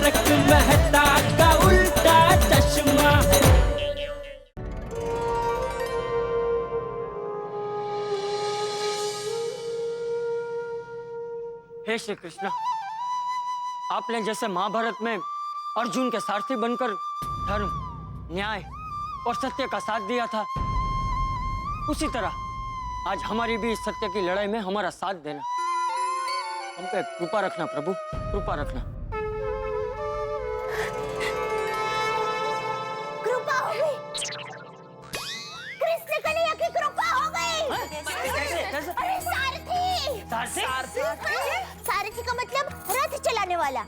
तारक मेहता का उल्टा चश्मा। हे श्री कृष्ण, आपने जैसे महाभारत में अर्जुन के सारथी बनकर धर्म, न्याय और सत्य का साथ दिया था, उसी तरह आज हमारी भी इस सत्य की लड़ाई में हमारा साथ देना। हम पे कृपा रखना प्रभु, कृपा रखना। कृपा हो गई, कृष्ण कन्हैया की कृपा हो गई। कैसे? अरे सारथी सारथी का मतलब रथ चलाने वाला,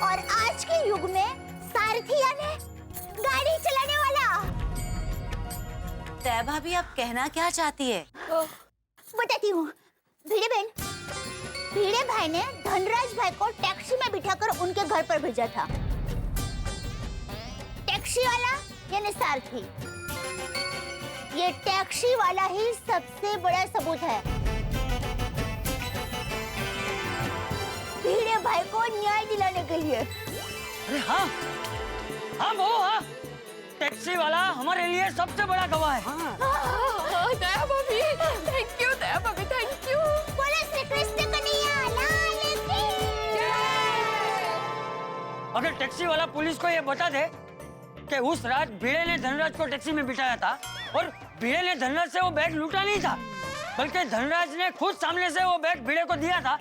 और आज के युग में सारथी यानी गाड़ी चलाने वाला। तय भाभी, आप कहना क्या चाहती है? बताती हूँ। भिड़े भाई ने धनराज भाई को टैक्सी में बिठाकर उनके घर पर भेजा था। टैक्सी वाला यानी सारथी, ये टैक्सी वाला ही सबसे बड़ा सबूत है। भिड़े भाई को न्याय दिलाने के लिए। अरे हाँ, हाँ वो हाँ, टैक्सी वाला हमारे लिए सबसे बड़ा गवाह है। दया भाभी, थैंक यू दया भाभी, थैंक यू। बोलो श्री कृष्ण कन्हैया लाल की जय। अगर टैक्सी वाला पुलिस को ये बता दे कि उस रात भिड़े ने धनराज को टैक्सी में बिठाया था और भिड़े ने धनराज से वो बैग लूटा नहीं था, बल्कि धनराज ने खुद सामने से वो बैग भिड़े को दिया था,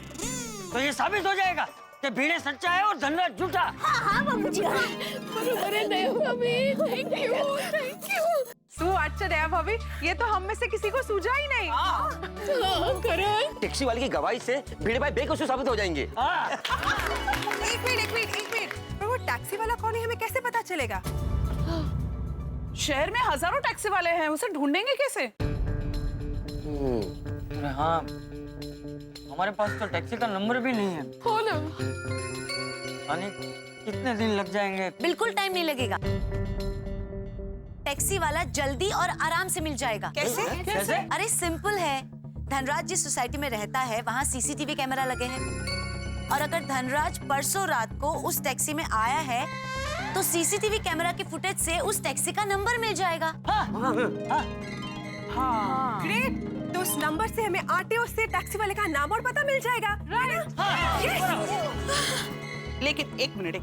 तो ये साबित हो जाएगा कि भिड़े सच्चा है और धनराज झूठा। हाँ बाबूजी, हाँ। अरे दया भाभी, थैंक यू। तू अच्छा दया भाभी, ये तो हम में से किसी को सूझा ही नहीं। करण, टैक्सी वाले की गवाही से भिड़े भाई बेकसूर साबित हो जाएंगे। एक मिनट, पर वो टैक्सी वाला कौन है, हमें कैसे पता चलेगा? शहर में हजारों टैक्सी वाले हैं, उसे ढूंढेंगे कैसे? अरे हाँ, हमारे पास तो टैक्सी का नंबर भी नहीं है। हो ना। यानी कितने दिन लग जाएंगे? बिल्कुल टाइम नहीं लगेगा। टैक्सी वाला जल्दी और आराम से मिल जाएगा। कैसे? कैसे? अरे सिंपल है, धनराज जिस सोसाइटी में रहता है वहाँ सीसीटीवी कैमरा लगे हैं, और अगर धनराज परसों रात को उस टैक्सी में आया है तो सीसीटीवी कैमरा की फुटेज से उस टैक्सी का नंबर मिल जाएगा। हाँ। ग्रेट, तो उस नंबर से हमें आरटीओ से टैक्सी वाले का नाम और पता मिल जाएगा। लेकिन एक मिनट,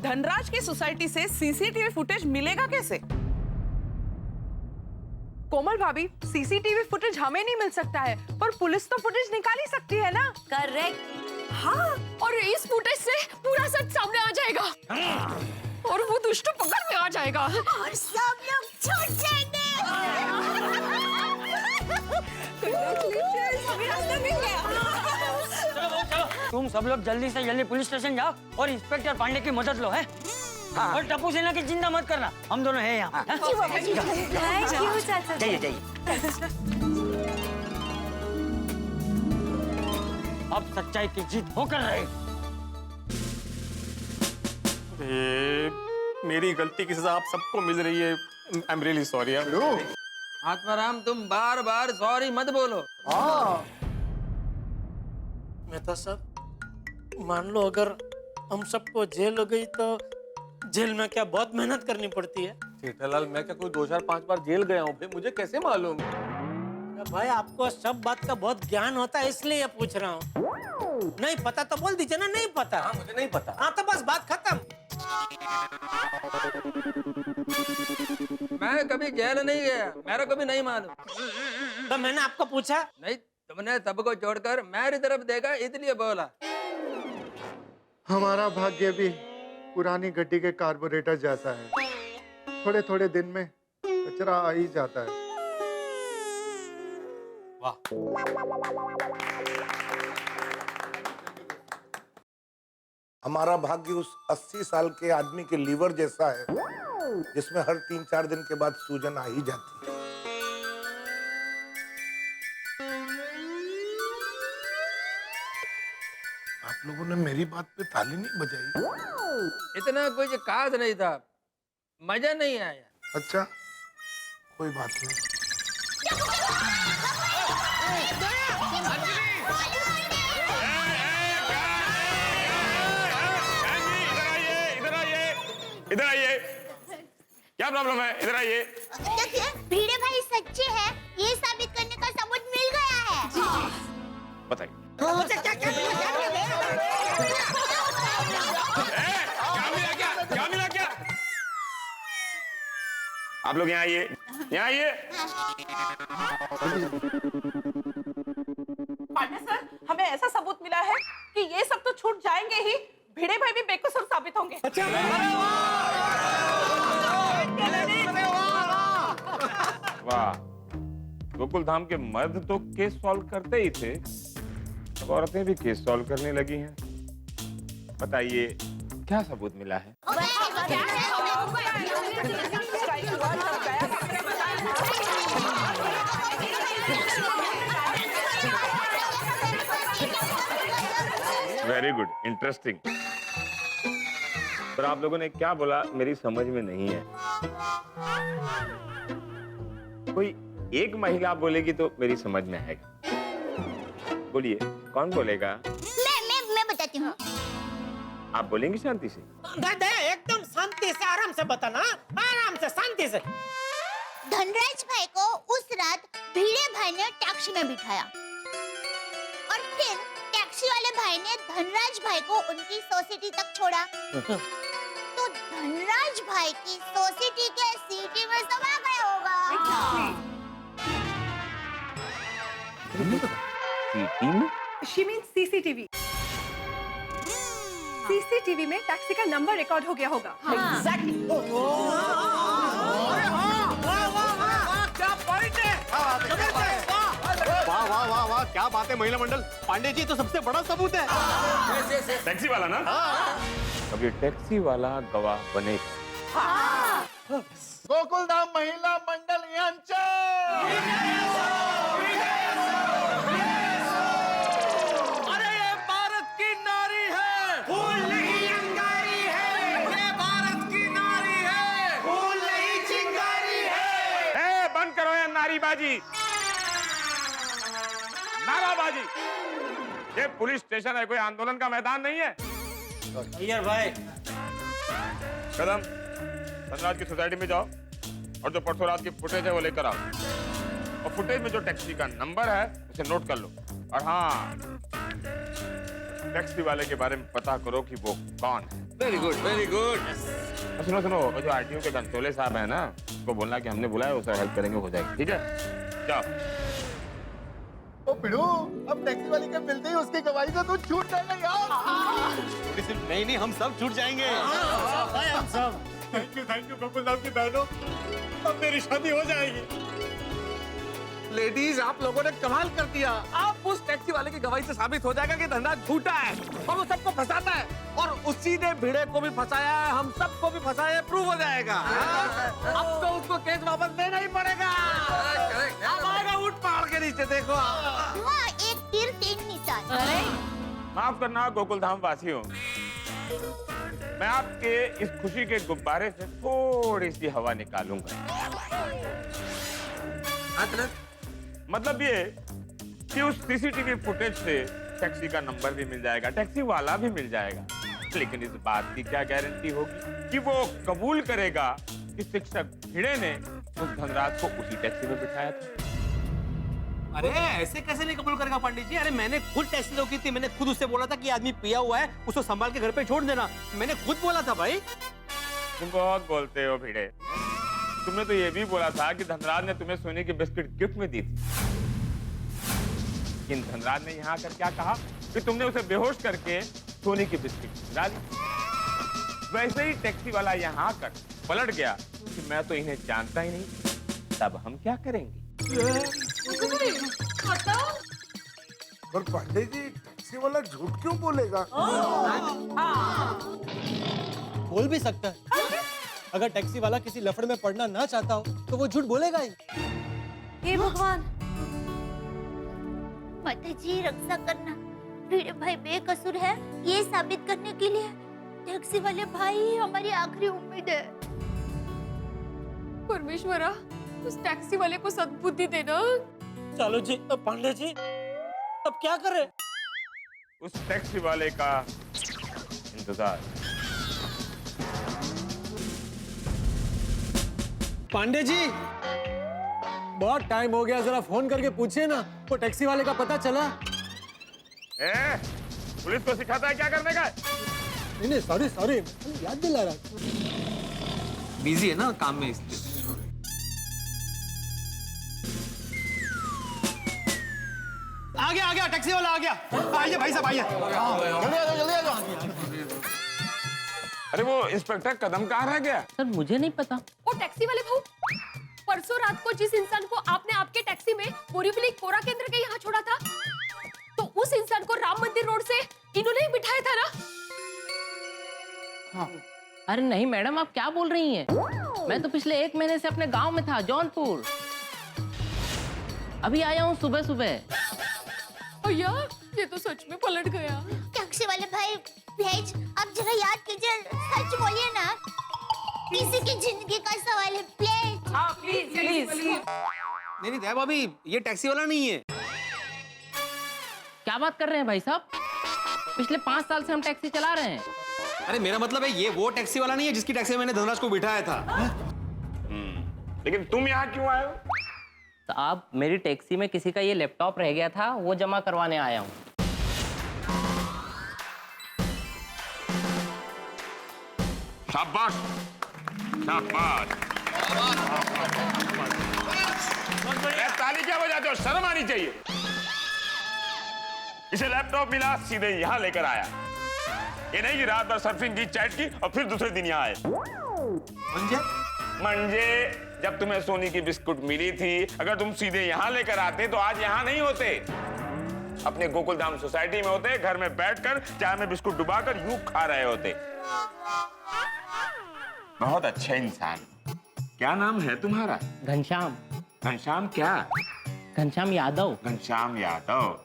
धनराज की सोसाइटी से सीसीटीवी फुटेज मिलेगा कैसे? कोमल भाभी, सीसीटीवी फुटेज हमें नहीं मिल सकता है, पर पुलिस तो फुटेज निकाल ही सकती है ना? करेक्ट। हाँ, और इस फुटेज से पूरा सच सामने आ जाएगा और वो दुष्ट पकड़ में आ जाएगा और सब लोग छूट जाएंगे। चलो, तुम सब लोग जल्दी से जल्दी पुलिस स्टेशन जाओ और इंस्पेक्टर पांडे की मदद लो है। हाँ। और टप्पू सेना की चिंता मत करना, हम दोनों हैं यहाँ। जाइए। अब सच्चाई की जीत होकर रहेगी। मेरी गलती की सजा आप सबको मिल रही है। I am really sorry. Atmaram, तुम बार बार सॉरी मत बोलो। मेहता साहब, मान लो अगर हम सबको जेल हो गई तो जेल में क्या बहुत मेहनत करनी पड़ती है? जेठालाल, मैं क्या कोई 2-4-5 बार जेल गया हूँ भाई, मुझे कैसे मालूम? भाई आपको सब बात का बहुत ज्ञान होता है, इसलिए ये पूछ रहा हूँ। नहीं पता तो बोल दीजिए ना, नहीं पता। हाँ, मुझे नहीं पता। हाँ तो बस बात खत्म। मैं कभी जेल नहीं गया, मेरा कभी नहीं मालूम। तो मैंने आपको पूछा नहीं, तुमने सबको छोड़कर मेरी तरफ देखा इसलिए बोला। हमारा भाग्य भी पुरानी गड्डी के कार्बोरेटर जैसा है, थोड़े थोड़े दिन में कचरा आ ही जाता है। वाह। हमारा भाग्य उस 80 साल के आदमी के लीवर जैसा है, जिसमें हर 3-4 दिन के बाद सूजन आ ही जाती है। आप लोगों ने मेरी बात पे ताली नहीं बजाई। इतना कुछ खास नहीं था, मजा नहीं आया। अच्छा, कोई बात नहीं। इधर आइए, क्या प्रॉब्लम है? इधर आइए। देखिए भिड़े भाई सच्चे हैं, ये साबित करने का सबूत मिल गया है। बताइए। क्या मिला क्या? आप लोग यहाँ आइए, यहाँ आइए। पांडे सर, हमें ऐसा सबूत मिला है कि ये सब तो छूट जाएंगे ही, भिड़े भाई भी बेकसूर साबित होंगे। वाह, गोकुल धाम के मर्द तो केस सॉल्व करते ही थे, अब औरतें भी केस सॉल्व करने लगी हैं। बताइए क्या सबूत मिला है? Very good, interesting. पर आप लोगों ने क्या बोला मेरी समझ में नहीं है। कोई एक महिला बोलेगी तो मेरी समझ में आएगा। बोलिए, कौन बोलेगा? मैं बताती हूँ। आप बोलेंगी शांति से? दादा एकदम शांति से, आराम से बताना, आराम से, शांति से। धनराज भाई को उस रात भिड़े भाई ने टैक्सी में बिठाया और फिर टैक्सी वाले भाई ने धनराज भाई को उनकी सोसाइटी तक छोड़ा। तो धनराज भाई की सोसाइटी के सीटी में समा गया होगा। सीटी में? She means CCTV। CCTV में टैक्सी का नंबर रिकॉर्ड हो गया होगा। Exactly। वाह वाह वाह वाह, क्या बात है महिला मंडल। पांडे जी तो सबसे बड़ा सबूत है। टैक्सी वाला ना? अब ये टैक्सी वाला गवाह बनेगा। गोकुल धाम महिला मंडल यांचा। अरे ये भारत की नारी है, फूल नहीं अंगारी है। ये भारत की नारी है, फूल नहीं चिंगारी है। बंद करो ये नारीबाजी, नाराबाजी। ये पुलिस स्टेशन है, कोई आंदोलन का मैदान नहीं है। भाई कदम, धनराज की सोसाइटी में जाओ और जो परसों रात की फुटेज है वो लेकर आओ, और फुटेज में जो टैक्सी का नंबर है उसे नोट कर लो। और हाँ, टैक्सी वाले के बारे में पता करो कि वो कौन है। Very good, very good. सुनो सुनो, वो जो आरटीओ के गंतोले साहब है ना, उसको बोलना कि हमने बुलाया, उसे हेल्प करेंगे, हो जाएगी। ठीक है, जाओ। ओ पिड़ू, अब टैक्सी वाले के मिलते ही उसकी गवाही से तू छूट जाएगा यार। सिर्फ नहीं, हम सब छूट जाएंगे। हम सब। थैंक यू गोकुल धाम की बहनों, अब मेरी शादी हो जाएगी। लेडीज, आप लोगों ने कमाल कर दिया। आप उस टैक्सी वाले की गवाही से साबित हो जाएगा कि धनराज झूठा है और वो सबको फंसाता है, और उसी ने भिड़े को भी फंसाया है, हम सबको भी फंसाया है, प्रूव हो जाएगा। अब तो उसको केस वापस देना ही पड़ेगा। अब आएगा ऊंट पहाड़ के नीचे, देखो। हाँ, एक तीर तीन निशान। माफ करना गोकुल धाम वासियों, मैं आपके इस खुशी के गुब्बारे से थोड़ी सी हवा निकालूंगा। मतलब ये कि उस सीसीटीवी फुटेज से टैक्सी का नंबर भी मिल जाएगा, टैक्सी वाला भी मिल जाएगा, लेकिन इस बात की क्या गारंटी होगी कि वो कबूल करेगा कि शिक्षक भिड़े ने उस धनराज को उसी टैक्सी में बिठाया था। अरे ऐसे कैसे नहीं कबूल करेगा पंडित जी? अरे मैंने खुद टैक्सी रोकी थी, मैंने खुद उससे बोला था कि आदमी पिया हुआ है, उसको संभाल के घर पे छोड़ देना, मैंने खुद बोला था भाई। तुम बहुत बोलते हो भिड़े। तुमने तो ये भी बोला था कि धनराज ने तुम्हें सोने की बिस्किट गिफ्ट में दी थी, लेकिन धनराज ने यहाँ आकर क्या कहा कि तुमने उसे बेहोश करके सोने की बिस्किट गिरा दी। वैसे ही टैक्सी वाला यहाँ आकर पलट गया कि मैं तो इन्हें जानता ही नहीं। तब हम क्या करेंगे? पर पांडे जी, टैक्सी वाला झूठ क्यों बोलेगा? बोल भी सकता है। अगर टैक्सी वाला किसी लफड़े में पड़ना ना चाहता हो तो वो झूठ बोलेगा ही। हे भगवान, माता जी रक्षा करना, भिड़े भाई बेकसूर है ये साबित करने के लिए टैक्सी वाले भाई ही हमारी आखिरी उम्मीद है। परमेश्वरा, उस टैक्सी वाले को सद्बुद्धि देना। चलो जी, पांडे जी, अब क्या करें? उस टैक्सी वाले का इंतजार। पांडे जी, बहुत टाइम हो गया, जरा फोन करके पूछिए ना, वो टैक्सी वाले का पता चला? पुलिस को सिखाता है क्या करने का? नहीं, सॉरी सॉरी, याद दिला रहा। बिजी है ना काम में इसलिए। आ गया टैक्सी वाला आ गया। आइए भाई साहब, आइए। जल्दी आ जाओ। अरे वो इंस्पेक्टर कदम कहाँ रह गया? सर मुझे नहीं पता। वो टैक्सी वाले भाऊ, परसों रात को जिस इंसान को आपने आपके टैक्सी में बोरीवली कोरा केंद्र के यहाँ छोड़ा था, तो उस इंसान को राम मंदिर रोड से इन्होंने ही बिठाया था ना? हाँ। अरे नहीं मैडम, आप क्या बोल रही हैं? मैं तो पिछले 1 महीने से अपने गांव में था, जौनपुर। अभी आया हूँ सुबह सुबह। भैया ये तो सच में पलट गया। टैक्सी वाले भाई प्लीज आप जरा याद कीजिए, सच बोलिए ना, किसी की जिंदगी का सवाल है, प्लीज। हाँ प्लीज। नहीं दया भाभी, ये टैक्सी वाला नहीं है। क्या बात कर रहे हैं भाई साहब? पिछले 5 साल से हम टैक्सी चला रहे हैं। अरे मेरा मतलब है ये वो टैक्सी वाला नहीं है जिसकी टैक्सी में मैंने धनराज को बिठाया था। लेकिन तुम यहाँ क्यों आए हो? साहब मेरी टैक्सी में किसी का ये लैपटॉप रह गया था, वो जमा करवाने आया हूँ। शाबाश शाबाश। ताली क्या बजाते हो? शर्म आनी चाहिए। इसे लैपटॉप मिला, सीधे यहाँ लेकर आया। ये नहीं कि रात भर सर्फिंग की, चैट की और फिर दूसरे दिन यहाँ आए। मंजे जब तुम्हें सोनी की बिस्कुट मिली थी, अगर तुम सीधे यहाँ लेकर आते तो आज यहाँ नहीं होते, अपने गोकुलधाम सोसाइटी में होते, घर में बैठकर चाय में बिस्कुट डुबाकर यूं खा रहे होते। बहुत अच्छा इंसान। क्या नाम है तुम्हारा? घनश्याम। घनश्याम क्या? घनश्याम यादव। घनश्याम यादव।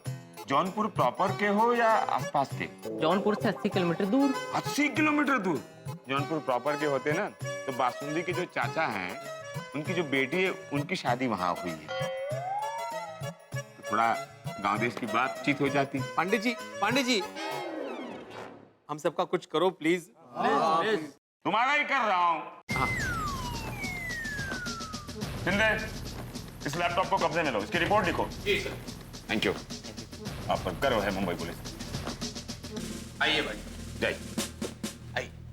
जौनपुर प्रॉपर के हो या आसपास के? जौनपुर से 80 किलोमीटर दूर। 80 किलोमीटर दूर? जौनपुर प्रॉपर के होते ना तो बासुंदी के जो चाचा हैं, उनकी जो बेटी है, उनकी शादी वहां हुई है, तो थोड़ा गांव देश की बातचीत हो जाती। पांडे जी, हम सबका कुछ करो प्लीज। तुम्हारा ही कर रहा हूँ। शिंदे, इस लैपटॉप को कब्जे में लो, इसकी रिपोर्ट लिखो। जी सर। Thank you. आप पर गर्व है मुंबई पुलिस। आइए भाई। जय।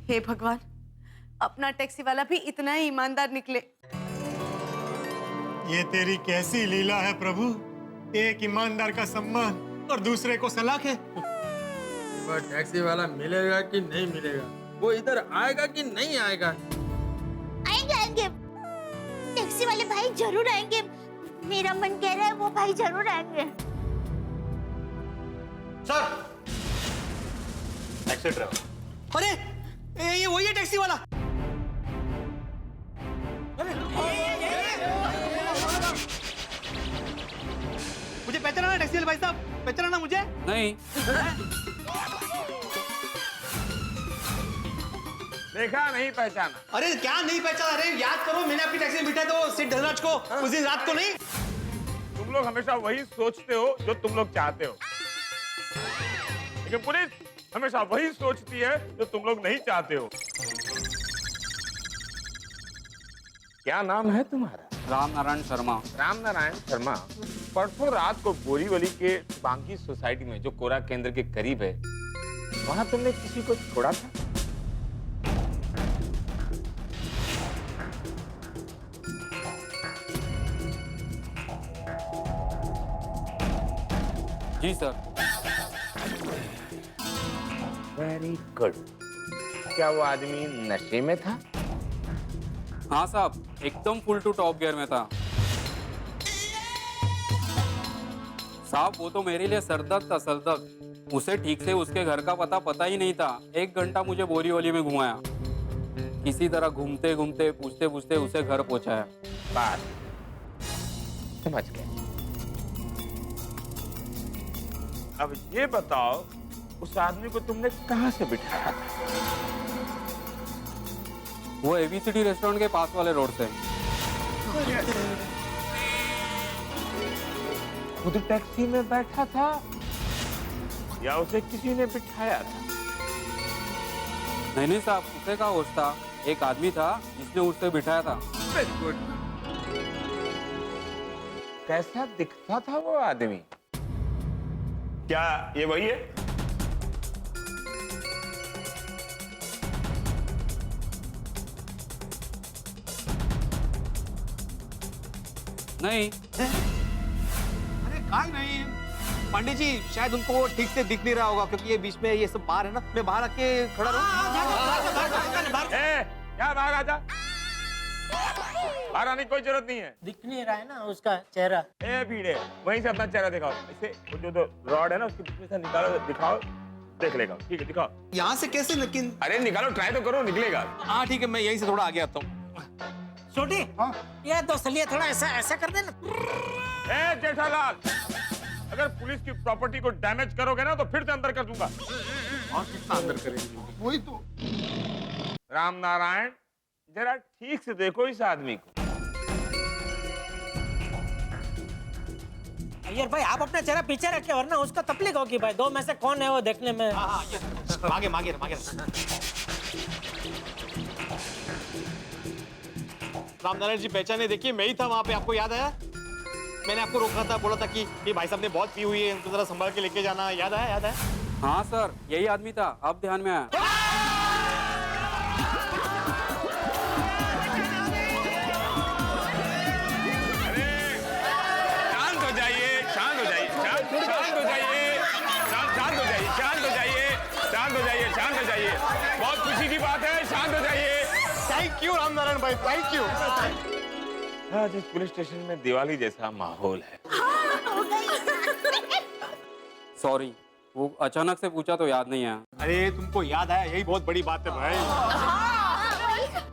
हे भगवान, अपना टैक्सी वाला भी इतना ही ईमानदार निकले। ये तेरी कैसी लीला है प्रभु, एक ईमानदार का सम्मान और दूसरे को सलाख है। टैक्सी वाला मिलेगा कि नहीं मिलेगा? वो इधर आएगा कि नहीं आएगा? आएंगे। टैक्सी वाले भाई जरूर आएंगे, मेरा मन कह रहा है वो भाई जरूर आएंगे। Sir, taxi driver. अरे ये वही है टैक्सी वाला। मुझे पहचाना टैक्सी वाले भाई साहब, पहचाना मुझे? नहीं। देखा नहीं पहचाना? अरे क्या नहीं पहचाना? अरे याद करो, मैंने अपनी टैक्सी में बिठाया तो सिर्फ धनराज को उस दिन रात को नहीं। तुम लोग हमेशा वही सोचते हो जो तुम लोग चाहते हो, लेकिन पुलिस हमेशा वही सोचती है जो तुम लोग नहीं चाहते हो। क्या नाम है तुम्हारा? राम नारायण शर्मा। राम नारायण शर्मा। परसों रात को बोरीवली के बांकी सोसाइटी में, जो कोरा केंद्र के करीब है, वहां तुमने किसी को छोड़ा था? जी सर। Very good. क्या वो आदमी नशे में था? हाँ साहब, एकदम फुल टू टॉप गियर में था। साहब वो तो मेरे लिए सरदर्द था, सरदर्द। उसे ठीक से उसके घर का पता ही नहीं था। 1 घंटा मुझे बोरीवली में घुमाया, किसी तरह घूमते घूमते पूछते पूछते उसे घर पहुंचाया। बात समझ गए। अब ये बताओ, उस आदमी को तुमने कहां से बिठाया था? वो एबीसीडी रेस्टोरेंट के पास वाले रोड से। खुद टैक्सी में बैठा था या उसे किसी ने बिठाया था? नहीं साहब, उसे का होश था। एक आदमी था जिसने उससे बिठाया था। Very good. कैसा दिखता था वो आदमी? क्या ये वही है? नहीं। अरे काय नहीं, पंडित जी शायद उनको ठीक से दिख नहीं रहा होगा क्योंकि ये बीच में ये सब बाहर है ना। मैं बाहर आके खड़ा रहूं। क्या बाहर आजा? बाहर आने की कोई जरूरत नहीं है। दिख नहीं रहा है ना उसका चेहरा। ए भीड़े, वहीं से अपना चेहरा दिखाओ। इसे वो जो रॉड है ना उसके बीच में से निकालो, दिखाओ, देख लेगा। ठीक है, दिखाओ। यहाँ से कैसे? लेकिन अरे निकालो, ट्राई तो करो, निकलेगा। हाँ ठीक है, मैं यहीं से थोड़ा आगे आता हूँ। छोटी ये दो सलिए थोड़ा ऐसा ऐसा कर देना। ए जेठालाल, अगर पुलिस की प्रॉपर्टी को डैमेज करोगे ना तो फिर से अंदर कर दूंगा। और कितना अंदर करेंगे? वही तो। राम नारायण, जरा ठीक से देखो इस आदमी को। अय्यर भाई आप अपना चेहरा पीछे रखे वरना उसको तकलीफ होगी भाई। दो में से कौन है वो देखने में। मागे मागे मागे। रामनारायण जी पहचाने, देखिए मैं ही था वहाँ पे, आपको याद आया? मैंने आपको रोका था, बोला था कि ये भाई साहब ने बहुत पी हुई है, इनको जरा संभाल के लेके जाना। याद आया? याद आया? हाँ सर, यही आदमी था, अब ध्यान में आया। शांत हो जाइए, शांत हो जाइए, शांत हो जाइए, शांत हो जाइए, शांत हो जाइए, शांत हो जाइए, शांत हो जाइए। बहुत खुशी की बात है, शांत हो जाइए। थैंक यू रामनारायण भाई, थैंक यू। आज इस पुलिस स्टेशन में दिवाली जैसा माहौल है। सॉरी, वो अचानक से पूछा तो याद नहीं आया। अरे तुमको याद आया, यही बहुत बड़ी बात है भाई।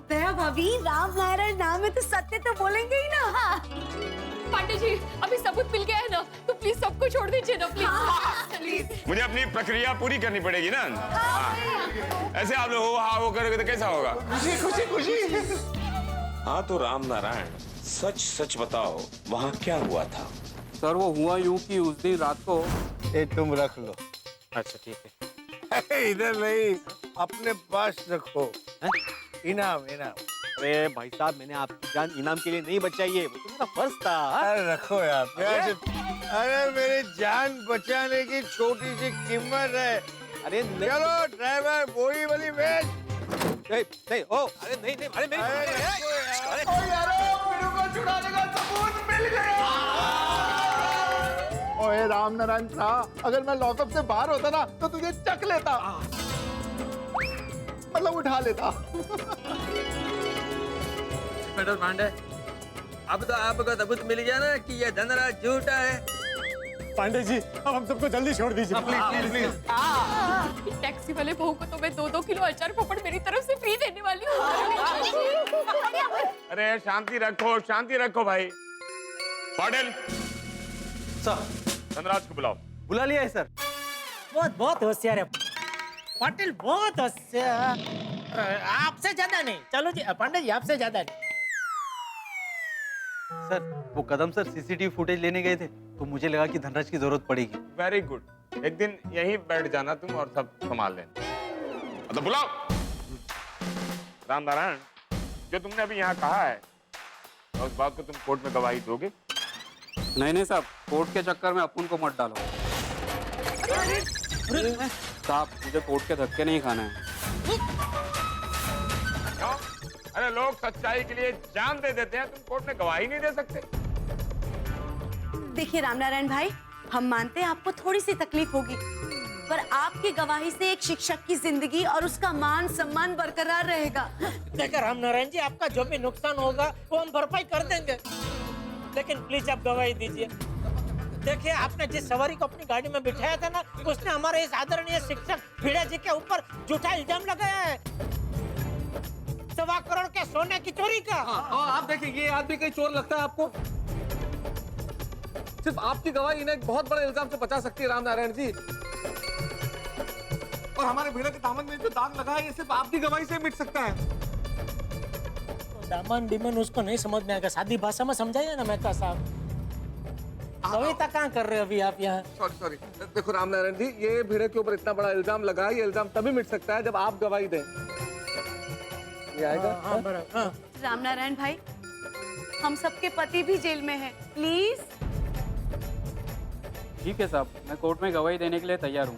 दया भाभी, राम नारायण नाम है तो सत्य तो बोलेंगे ही ना। पांडे जी अभी सबूत मिल गया है ना, तो प्लीज सबको छोड़ दीजिए ना प्लीज। मुझे अपनी प्रक्रिया पूरी करनी पड़ेगी ना। हाँ। ऐसे आप लोग हो करोगे तो कैसा होगा? खुशी खुशी खुशी। हाँ तो राम नारायण, सच सच बताओ, वहाँ क्या हुआ था? सर वो हुआ यूं कि उस दिन रात को। ये तुम रख लो। अच्छा ठीक है। इधर नहीं, अपने पास रखो। इनाम इनाम। अरे भाई साहब, मैंने आपकी जान इनाम के लिए नहीं बचाई है, वो तो मेरा फर्ज था। अरे रखो यार। अरे मेरी जान बचाने की छोटी सी कीमत है। अरे चलो ड्राइवर, बोरी वाली बेच। नहीं ओ, अरे नहीं नहीं, अरे मेरी ओए रामनारायण साहब, अगर मैं लॉकअप से बाहर होता ना तो तुझे चक लेता, मतलब उठा लेता। मैडम पांडे, अब तो आपको सबूत मिल गया ना कि ये धनराज झूठा है। पांडे जी, अब हम सबको जल्दी छोड़ दीजिए प्लीज प्लीज प्लीज। टैक्सी वाले बहू को तो मैं 2-2 किलो अचार पापड़ मेरी तरफ से फ्री देने वाली हूँ। अरे शांति रखो भाई। पाटिल, सर धनराज को बुलाओ। बुला लिया है सर। बहुत होशियार है पाटिल, बहुत होशियार। आपसे ज्यादा नहीं। चलो जी पांडे जी, आपसे ज्यादा नहीं। सर वो कदम सर सीसीटीवी फुटेज लेने गए थे तो मुझे लगा कि धनराज की जरूरत पड़ेगी। वेरी गुड, एक दिन यहीं बैठ जाना तुम और सब संभाल लेना। तो बुलाओ। राम नारायण, जो तुमने अभी यहाँ कहा है उस बात को तुम कोर्ट में गवाही दोगे? नहीं साहब, कोर्ट के चक्कर में अपन को मत डालो साहब, मुझे कोर्ट के धक्के नहीं खाना है। क्यों? अरे लोग सच्चाई के लिए जान दे देते हैं, तुम कोर्ट में गवाही नहीं दे सकते? देखिए रामनारायण भाई, हम मानते हैं आपको थोड़ी सी तकलीफ होगी, पर आपकी गवाही से एक शिक्षक की जिंदगी और उसका मान सम्मान बरकरार रहेगा। देखिए रामनारायण जी, आपका जो भी नुकसान होगा वो हम भरपाई कर देंगे, लेकिन प्लीज आप गवाही दीजिए। देखिए आपने जिस सवारी को अपनी गाड़ी में बिठाया था ना, उसने हमारे इस आदरणीय शिक्षक भिड़े जी के ऊपर झूठा इल्जाम लगाया है, 1.25 करोड़ के सोने की चोरी का। आप देखिए, ये आदमी कहीं चोर लगता है आपको? सिर्फ आपकी गवाही इन्हें एक बहुत बड़े इल्जाम से बचा सकती है राम नारायण जी। और हमारे भिड़े के दामन में जो दाग लगा है, ये सिर्फ आपकी गवाही से मिट सकता है। दामन डिमन उसको नहीं समझ में आएगा, सादी भाषा में समझाइए ना मेहता साहब। कविता कहाँ कर रहे हो अभी आप यहाँ? सॉरी देखो राम नारायण जी, ये भिड़े के ऊपर इतना बड़ा इल्जाम लगा है, ये इल्जाम तभी मिट सकता है जब आप गवाही दें। ये आएगा? रामनारायण भाई, हम सबके पति भी जेल में हैं। प्लीज। ठीक है साहब, मैं कोर्ट में गवाही देने के लिए तैयार हूँ।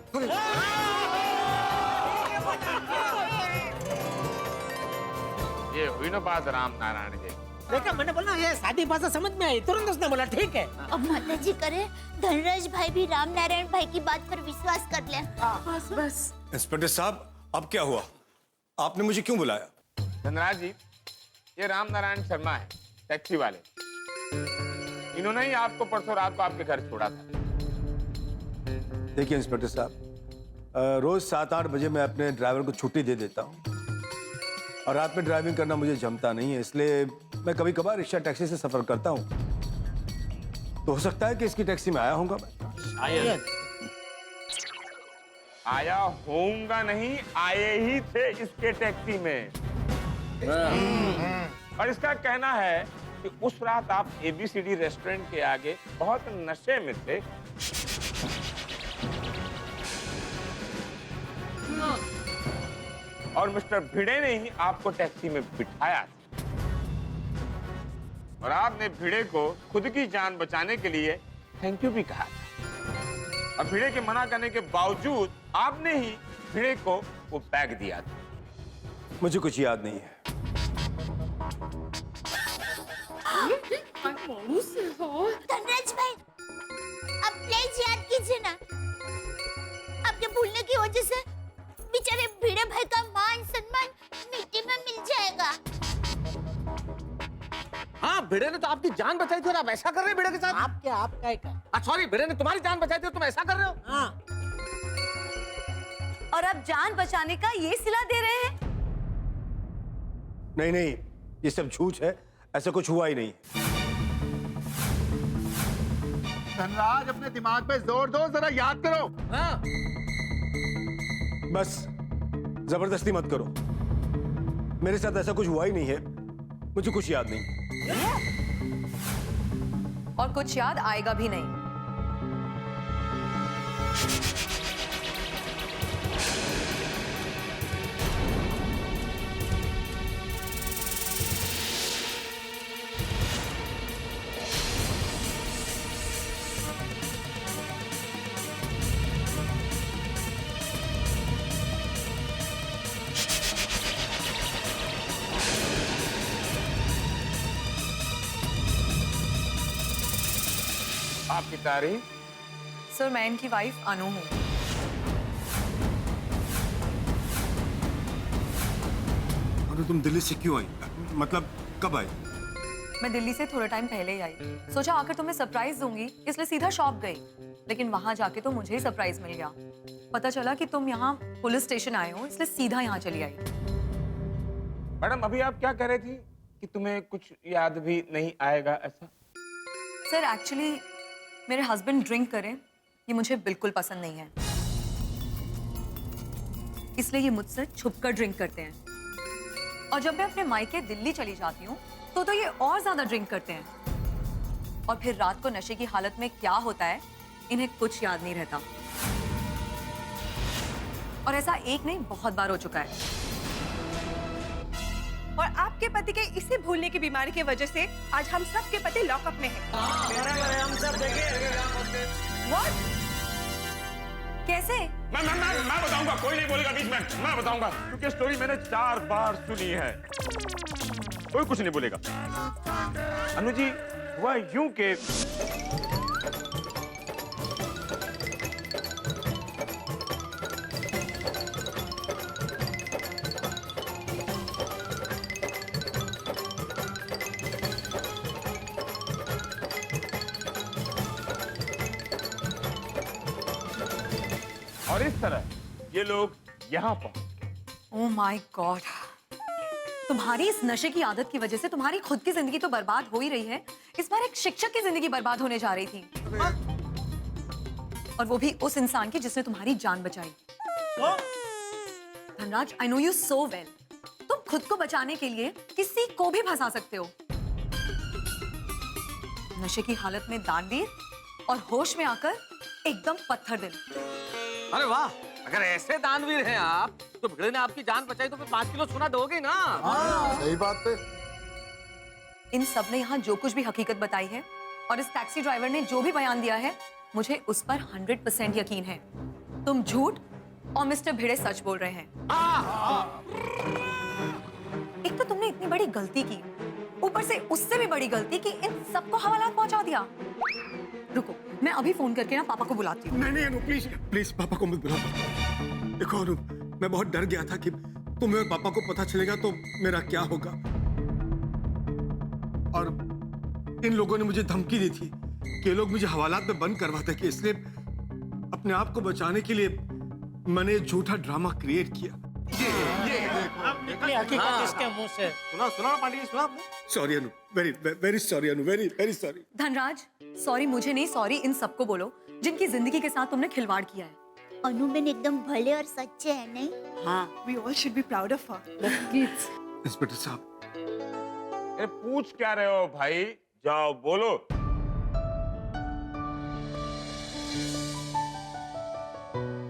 ये हुई ना बात राम नारायण जी। देखा, मैंने बोला ये सादी भाषा समझ में आई, तुरंत उसने बोला ठीक है। अब माता जी करे धनराज भाई भी राम नारायण भाई की बात पर विश्वास कर ले। बस बस। इंस्पेक्टर साहब, अब क्या हुआ? आपने मुझे क्यों बुलाया? धनराज जी, ये राम नारायण शर्मा है, टैक्सी वाले। इन्होंने ही आपको परसों रात को आपके घर छोड़ा था। देखिए इंस्पेक्टर साहब, रोज 7-8 बजे मैं अपने ड्राइवर को छुट्टी दे देता हूँ और रात में ड्राइविंग करना मुझे जमता नहीं है, इसलिए मैं कभी कभार रिक्शा टैक्सी से सफर करता हूँ। तो हो सकता है कि इसकी टैक्सी में आया होऊंगा मैं। आया होऊंगा नहीं, आए ही थे इसके टैक्सी में। और इसका कहना है कि उस रात आप ABCD रेस्टोरेंट के आगे बहुत नशे में थे। और मिस्टर भिड़े ने ही आपको टैक्सी में बिठाया था। और आपने भिड़े को खुद की जान बचाने के लिए थैंक यू भी कहा था। और भिड़े के मना करने के बावजूद आपने ही भिड़े को वो बैग दिया था। मुझे कुछ याद नहीं है। धनराज भाई, अब प्लीज याद कीजिए ना, आपके भूलने की वजह से बेचारे भिड़े भाई का मान सम्मान मिट्टी में मिल जाएगा। हाँ, भिड़े ने तो आपकी जान बचाई थी और आप ऐसा कर रहे हैं भिड़े के साथ? आपका क्या? सॉरी, भिड़े ने तुम्हारी जान बचाई थी और तुम ऐसा कर रहे हो? हाँ। और अब जान बचाने का ये सिला दे रहे हैं? नहीं नहीं, ये सब झूठ है, ऐसा कुछ हुआ ही नहीं। धनराज, अपने दिमाग पे जोर दो, जरा याद करो। हाँ। बस जबरदस्ती मत करो, मेरे साथ ऐसा कुछ हुआ ही नहीं है, मुझे कुछ याद नहीं। और कुछ याद आएगा भी नहीं। आपकी तारीफ? सर, मैं इनकी वाइफ अनु हूँ। अरे तुम दिल्ली से क्यों आई? मतलब कब आई? मैं दिल्ली से थोड़ा टाइम पहले ही आई। सोचा आकर तुम्हें सरप्राइज दूंगी, इसलिए सीधा शॉप गई। लेकिन वहां जाके तो मुझे ही सरप्राइज मिल गया। पता चला कि तुम यहाँ पुलिस स्टेशन आए हो, इसलिए सीधा यहाँ चली आई। मैडम, अभी आप क्या कह रही थी कि तुम्हें कुछ याद भी नहीं आएगा ऐसा? सर, एक्चुअली मेरे हस्बैंड ड्रिंक करें ये मुझे बिल्कुल पसंद नहीं है, इसलिए ये मुझसे छुपकर ड्रिंक करते हैं। और जब मैं अपने मायके दिल्ली चली जाती हूँ तो ये और ज्यादा ड्रिंक करते हैं। और फिर रात को नशे की हालत में क्या होता है इन्हें कुछ याद नहीं रहता। और ऐसा एक नहीं, बहुत बार हो चुका है। और आपके पति के इसी भूलने की बीमारी की वजह से आज हम सब के पति लॉकअप में हैं। हम सब What? कैसे? मैं बताऊंगा, कोई नहीं बोलेगा बीच में, मैं बताऊंगा, क्योंकि स्टोरी मैंने 4 बार सुनी है। कोई कुछ नहीं बोलेगा। अनु जी, हुआ यूं के और इस तरह ये लोग यहाँ पहुंच। ओह माय गॉड, तुम्हारी इस नशे की आदत की वजह से तुम्हारी खुद की जिंदगी तो बर्बाद हो ही रही है, इस बार एक शिक्षक की जिंदगी बर्बाद होने जा रही थी। और वो भी उस इंसान की जिसने तुम्हारी जान बचाई। Dhanraj, I know you so well, तुम खुद को बचाने के लिए किसी को भी फंसा सकते हो। नशे की हालत में दानवीर और होश में आकर एकदम पत्थर दिल। अरे वाह, अगर ऐसे दानवीर हैं आप, तो भिड़े ने आपकी जान बचाई तो फिर 5 किलो सोना दोगे ना? सही बात है। इन सब ने यहाँ जो कुछ भी हकीकत बताई है और इस टैक्सी ड्राइवर ने जो भी बयान दिया है, मुझे उस पर 100% यकीन है। तुम झूठ और मिस्टर भिड़े सच बोल रहे हैं। एक तो तुमने इतनी बड़ी गलती की, ऊपर से उससे भी बड़ी गलती कि इन सबको हवालात पहुंचा दिया। रुको, मैं अभी फोन करके ना पापा को बुलाती हूँ। नहीं अनु, प्लीज प्लीज पापा को मत बुलाओ। देखो अनु, मैं बहुत डर गया था कि तुम्हें और पापा को पता चलेगा तो मेरा क्या होगा। और इन लोगों ने मुझे धमकी दी थी कि ये लोग मुझे हवालात में बंद करवाते कि, इसलिए अपने आप को बचाने के लिए मैंने झूठा ड्रामा क्रिएट किया। हकीकत इसके मुंह से। सुना पांडे जी, सुना आपने? Sorry Anu, very very sorry Anu, very very sorry. Dhanraj, sorry मुझे नहीं, सॉरी इन सबको बोलो जिनकी जिंदगी के साथ तुमने खिलवाड़ किया है। अनुबेन एकदम भले और सच्चे हैं, नहीं? हाँ, we all should be proud of her. Inspector साहब, अरे पूछ क्या रहे हो भाई, जाओ बोलो।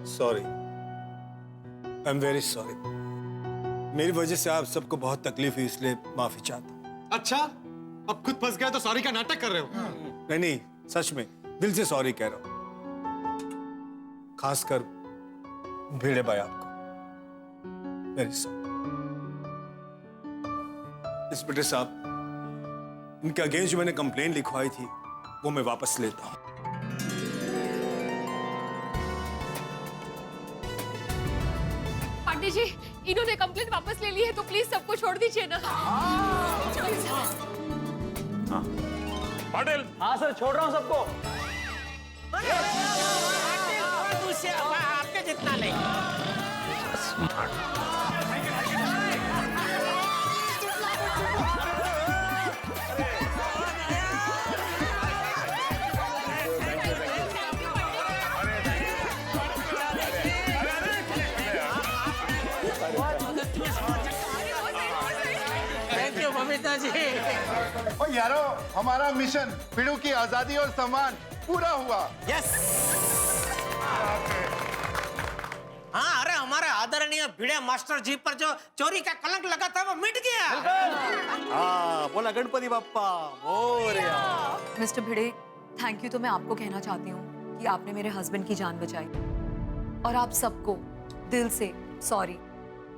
Sorry, I am very sorry. मेरी वजह से आप सबको बहुत तकलीफ हुई, इसलिए माफी चाहता हूँ। अच्छा, अब खुद फंस गया तो सॉरी का नाटक कर रहे हो? नहीं, सच में दिल से सॉरी कह रहा हूँ, खासकर भिड़े भाई आपको। Very sorry. इंस्पेक्टर साहब, इनके अगेंस्ट जो मैंने कंप्लेन लिखवाई थी वो मैं वापस लेता हूँ। पांडे जी, इन्होंने कंप्लेंट वापस ले ली है तो प्लीज सबको छोड़ दीजिए ना। पाटिल। हाँ सर, छोड़ रहा हूँ सबको। आपके जितना नहीं। थैंक यू ममिता जी। ओ यारो, हमारा मिशन भिड़ू की आजादी और सम्मान पूरा हुआ। यस। हाँ, अरे हमारे आदरणीय भिड़े मास्टर जी पर जो चोरी का कलंक लगा था वो मिट गया। हाँ, बोला Ganpati Bappa Morya. Mister Bhide, thank you तो मैं आपको कहना चाहती हूँ कि आपने मेरे हस्बैंड की जान बचाई, और आप सबको दिल से सॉरी।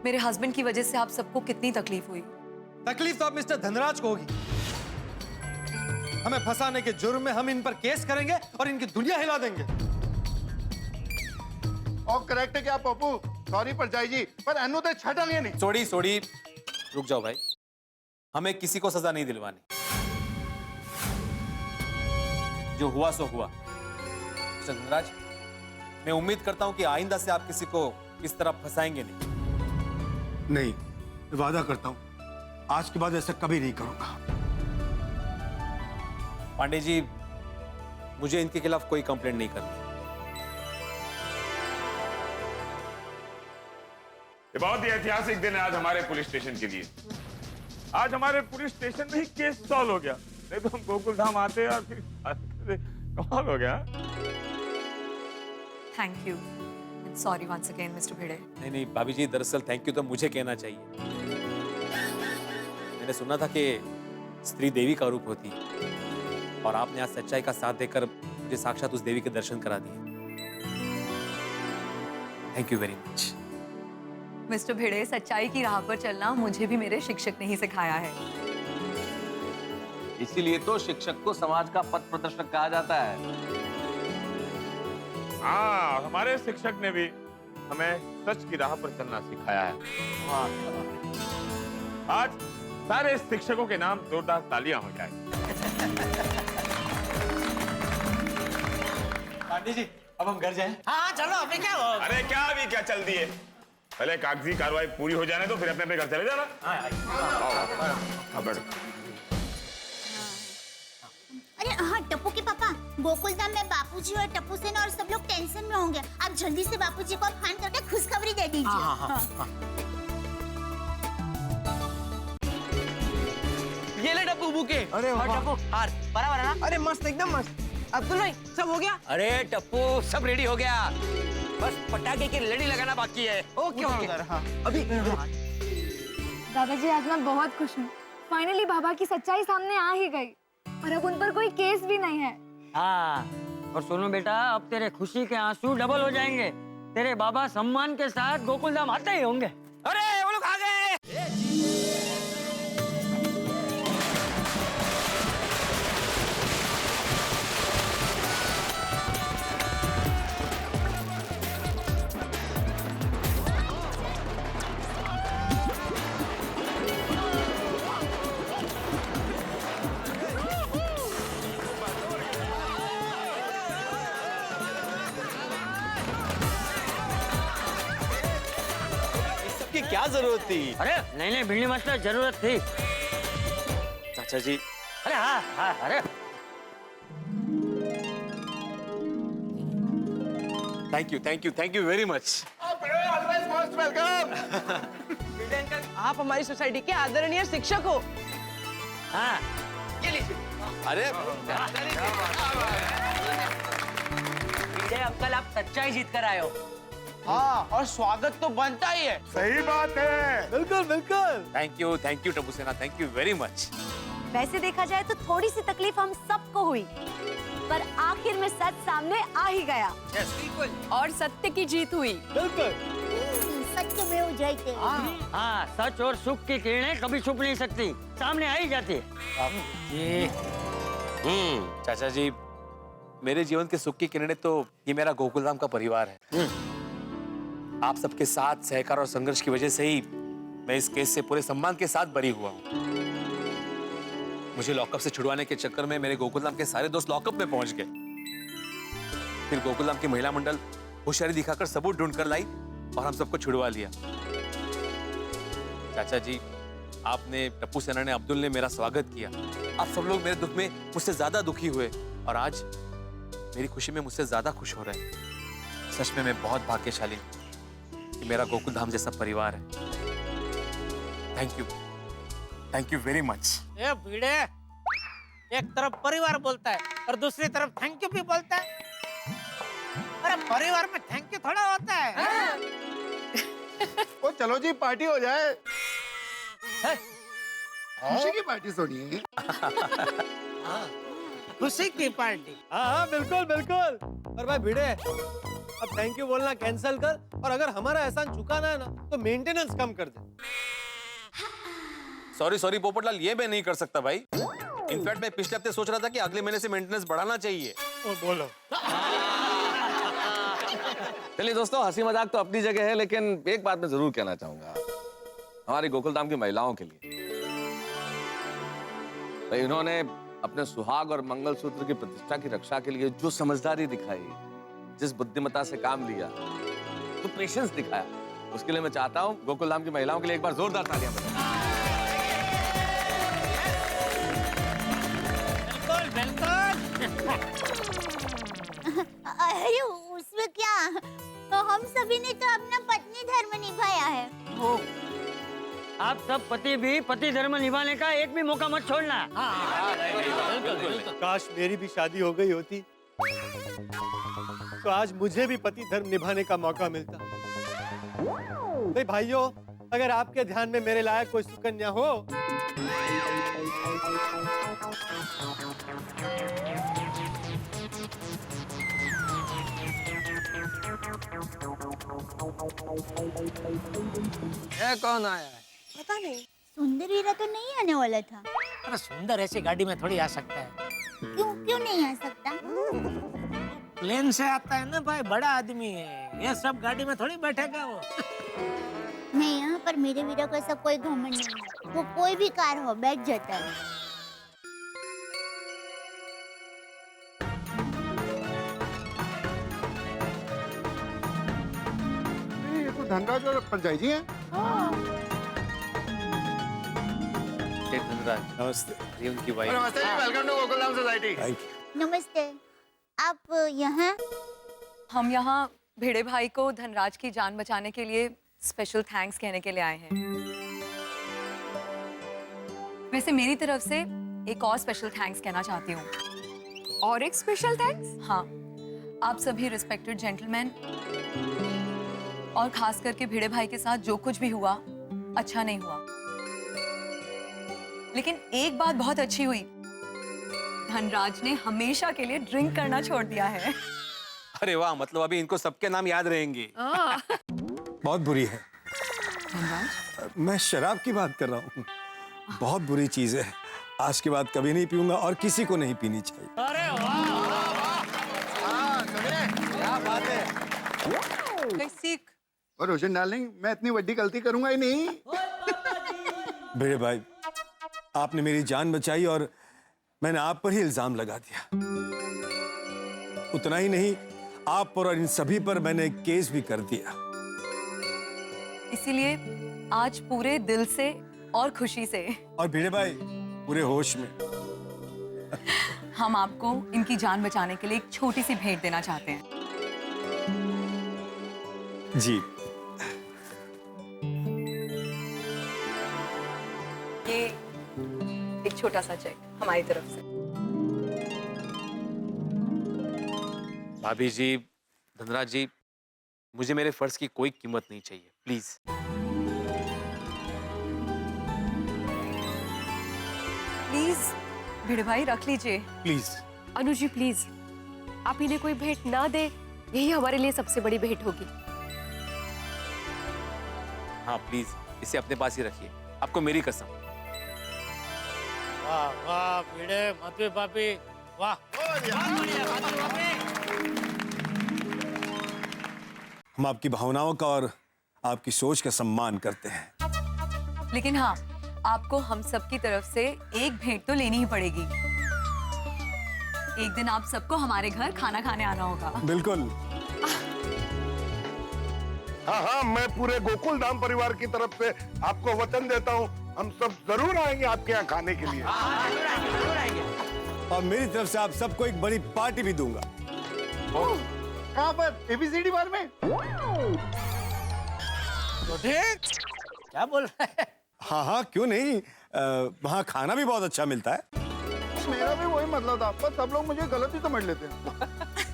मेरे हस्बैंड की वजह से आप सबको कितनी तकलीफ हुई। तकलीफ तो अब मिस्टर धनराज को होगी। हमें फंसाने के जुर्म में हम इन पर केस करेंगे और इनकी दुनिया हिला देंगे। और करेक्ट है क्या पप्पू? सॉरी पर जाई जी, पर अनु तो छटा लिया नहीं। सोड़ी, रुक जाओ भाई, हमें किसी को सजा नहीं दिलवानी। जो हुआ सो हुआ। मिस्टर धनराज, मैं उम्मीद करता हूं कि आइंदा से आप किसी को इस तरह फंसाएंगे नहीं, वादा करता हूँ आज के बाद ऐसा कभी नहीं करूंगा। पांडे जी, मुझे इनके खिलाफ कोई कंप्लेंट नहीं करनी। ये बहुत ही ऐतिहासिक दिन है आज हमारे पुलिस स्टेशन के लिए। आज हमारे पुलिस स्टेशन में ही केस सॉल्व हो गया, नहीं तो हम गोकुल धाम आते और फिर कमाल हो गया। Thank you, sorry once again mister Bhide. नहीं भाभी जी, दरअसल थैंक यू तो मुझे कहना चाहिए। मैंने सुना था कि स्त्री देवी का रूप होती है, और आपने आज सच्चाई का साथ देकर मुझे साक्षात उस देवी के दर्शन करा दिए। Thank you very much. Mister Bhide, सच्चाई की राह पर चलना मुझे भी मेरे शिक्षक ने ही सिखाया है। इसीलिए तो शिक्षक को समाज का पथ प्रदर्शक कहा जाता है। हाँ, हमारे शिक्षक ने भी हमें सच की राह पर चलना सिखाया है। आज सारे शिक्षकों के नाम जोरदार तालियां हो जाए। पांडे जी, अब हम घर जाएं? हाँ चलो, अभी क्या हो? अरे क्या अभी क्या चल दिए, पहले कागजी कार्रवाई पूरी हो जाने दो, फिर अपने अपने घर चले जाना। आओ, बैठो। अरे हाँ टप्पू के पापा, गोकुलधाम में बापूजी और टप्पू सेन और सब लोग टेंशन में होंगे। आप जल्दी से बापूजी को फोन करके खुशखबरी दे दीजिए। हाँ। ये ले टप्पू बुके। अरे टप्पू हार बराबर है ना? अरे मस्त, एकदम मस्त। अब्दुल भाई, सब हो गया? अरे टप्पू, सब रेडी हो गया, बस पटाखे की लड़ी लगाना बाकी है। Okay okay. हाँ, अभी दादाजी, आज मैं बहुत खुश हूँ। फाइनली बाबा की सच्चाई सामने आ ही गई और अब उन पर कोई केस भी नहीं है। हाँ, और सुनो बेटा, अब तेरे खुशी के आंसू डबल हो जाएंगे। तेरे बाबा सम्मान के साथ गोकुलधाम आते ही होंगे। अरे वो लोग आ गए। की क्या जरूरत थी? अरे नहीं भिड़नी मतलब जरूरत थी। चाचा जी। अरे हाँ हाँ, अरे थैंक यू वेरी मच। आप हमारी सोसाइटी के आदरणीय शिक्षक हो। हाँ, अरे अंकल, आप सच्चाई जीत कर आए हो। हाँ, और स्वागत तो बनता ही है। सही बात है। बिल्कुल बिल्कुल। थैंक यू टप्पू सेना, थैंक यू वेरी मच। वैसे देखा जाए तो थोड़ी सी तकलीफ हम सबको हुई, पर आखिर में सच सामने आ ही गया। और सत्य की जीत हुई। बिल्कुल। सत्य में हो जाते। हाँ, सच और सुख की किरणें कभी छुप नहीं सकती, सामने आ ही जाती है। चाचा जी, मेरे जीवन के सुख की किरणें तो ये मेरा गोकुलधाम का परिवार है। आप सबके साथ सहकार और संघर्ष की वजह से ही मैं इस केस से पूरे सम्मान के साथ बरी हुआ हूँ। मुझे लॉकअप से छुड़वाने के चक्कर में मेरे गोकुलधाम के सारे दोस्त लॉकअप में पहुंच गए। फिर गोकुलधाम की महिला मंडल होशियारी दिखाकर सबूत ढूंढकर लाई और हम सबको छुड़वा लिया। चाचा जी, आपने, टप्पू सेना ने, अब्दुल ने मेरा स्वागत किया। आप सब लोग मेरे दुख में मुझसे ज्यादा दुखी हुए और आज मेरी खुशी में मुझसे ज्यादा खुश हो रहे हैं। सच में मैं बहुत भाग्यशाली हूँ कि मेरा गोकुलधाम जैसा परिवार है। Thank you very much. ये भिड़े, एक तरफ परिवार बोलता है और दूसरी तरफ थैंक यू भी बोलता है। अरे परिवार में थैंक यू थोड़ा होता है। ओ चलो जी, पार्टी हो जाए। खुशी की पार्टी सुनिए। खुशी की पार्टी। हाँ बिल्कुल बिल्कुल। पर भाई भिड़े, अब थैंक यू बोलना कैंसिल कर और अगर हमारा एहसान चुकाना है ना तो मेंटेनेंस कम कर दे। सॉरी पोपटलाल, ये मैं नहीं कर सकता भाई। इनफैक्ट मैं पिछले हफ्ते सोच रहा था कि अगले महीने से मेंटेनेंस बढ़ाना चाहिए। बोलो। चलिए दोस्तों, हंसी मजाक तो अपनी जगह है, लेकिन एक बात मैं जरूर कहना चाहूंगा हमारी गोकुलधाम की महिलाओं के लिए। भाई, उन्होंने अपने सुहाग और मंगलसूत्र की प्रतिष्ठा की रक्षा के लिए जो समझदारी दिखाई, जिस बुद्धिमत्ता से काम लिया, जो पेशेंस दिखाया, उसके लिए मैं चाहता हूँ गोकुलधाम की महिलाओं के लिए एक बार जोरदार तालियां बजाएं। अरे उसमें क्या, तो हम सभी ने तो अपना पत्नी धर्म निभाया है। आप सब पति भी पति धर्म निभाने का एक भी मौका मत छोड़ना। काश मेरी भी शादी हो गई होती तो आज मुझे भी पति धर्म निभाने का मौका मिलता। भाई भाइयों, अगर आपके ध्यान में मेरे लायक कोई सुकन्या हो ये कौन आया है? पता नहीं। सुंदर वीरा तो नहीं आने वाला था। अरे सुंदर ऐसी गाड़ी में थोड़ी आ सकता है। क्यों नहीं आ सकता? प्लेन से आता है ना भाई, बड़ा आदमी है। ये सब गाड़ी में थोड़ी बैठेगा वो। नहीं, यहाँ पर मेरे वीरा को ऐसा कोई घमंड नहीं है। वो कोई भी कार हो बैठ जाता है। ये तो धनराज और पंचायत जी हैं। धनराज, नमस्ते। ये उनकी वाइफ। नमस्ते जी, वेलकम टू गोकुलधाम सोसाइटी। नमस्ते। आप यहाँ? हम यहाँ भिड़े भाई को धनराज की जान बचाने के लिए स्पेशल थैंक्स कहने के लिए आए हैं। वैसे मेरी तरफ से एक और स्पेशल थैंक्स कहना चाहती हूँ। और एक स्पेशल थैंक्स? हाँ, आप सभी रिस्पेक्टेड जेंटलमैन और खास करके भिड़े भाई के साथ जो कुछ भी हुआ अच्छा नहीं हुआ, लेकिन एक बात बहुत अच्छी हुई, धनराज ने हमेशा के लिए ड्रिंक करना छोड़ दिया है। अरे वाह, मतलब अभी इनको सबके नाम याद रहेंगे। बहुत बुरी है। मैं शराब की बात कर रहा हूँ। बहुत बुरी चीज है। आज के बाद कभी नहीं पीऊंगा और किसी को नहीं पीनी चाहिए। अरे वाह वाह वाह, हाँ क्या बात है। सीख और रोशन डार्लिंग, मैं इतनी बड़ी गलती करूंगा ही नहीं। भिड़े भाई, आपने मेरी जान बचाई और मैंने आप पर ही इल्जाम लगा दिया। उतना ही नहीं, आप पर और इन सभी पर मैंने केस भी कर दिया। इसीलिए आज पूरे दिल से और खुशी से, और भिड़े भाई पूरे होश में, हम आपको इनकी जान बचाने के लिए एक छोटी सी भेंट देना चाहते हैं। जी। ये एक छोटा सा चेक हमारी तरफ से। भाभी जी, धनराज जी, मुझे मेरे फर्ज की कोई कीमत नहीं चाहिए, प्लीज। प्लीज भिड़े भाई रख लीजिए। प्लीज अनुज जी प्लीज, आप इन्हें कोई भेंट ना दे, यही हमारे लिए सबसे बड़ी भेंट होगी। हाँ प्लीज, इसे अपने पास ही रखिए, आपको मेरी कसम। वाह वाह भिड़े मधु भाभी, वाह। हम आपकी भावनाओं का और आपकी सोच का सम्मान करते हैं, लेकिन हाँ, आपको हम सब की तरफ से एक भेंट तो लेनी ही पड़ेगी। एक दिन आप सबको हमारे घर खाना खाने आना होगा। बिल्कुल। हाँ हाँ, मैं पूरे गोकुल धाम परिवार की तरफ से आपको वचन देता हूँ, हम सब जरूर आएंगे आपके यहाँ खाने के लिए। और मेरी तरफ से आप सबको एक बड़ी पार्टी भी दूंगा। कहाँ पर? एबीसीडी बार में? तो ठीक, क्या बोल रहे हैं? हाँ हाँ, क्यों नहीं, वहाँ खाना भी बहुत अच्छा मिलता है। मेरा भी वही मतलब था, पर सब लोग मुझे गलत ही समझ लेते हैं।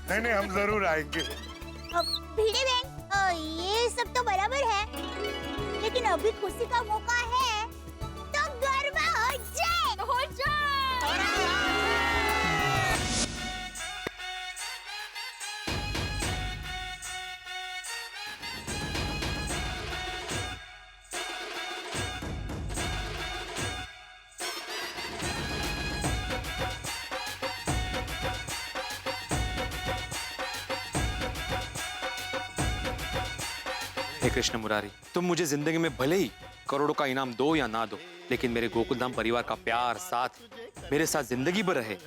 नहीं नहीं, हम जरूर आएंगे। भिड़े बहन, ये सब तो बराबर है, लेकिन अभी खुशी का मौका है, तो गरबा हो जाए। हो हे कृष्ण मुरारी, तुम मुझे जिंदगी में भले ही करोड़ों का इनाम दो या ना दो, लेकिन मेरे गोकुलधाम परिवार का प्यार, साथ मेरे साथ जिंदगी भर रहे,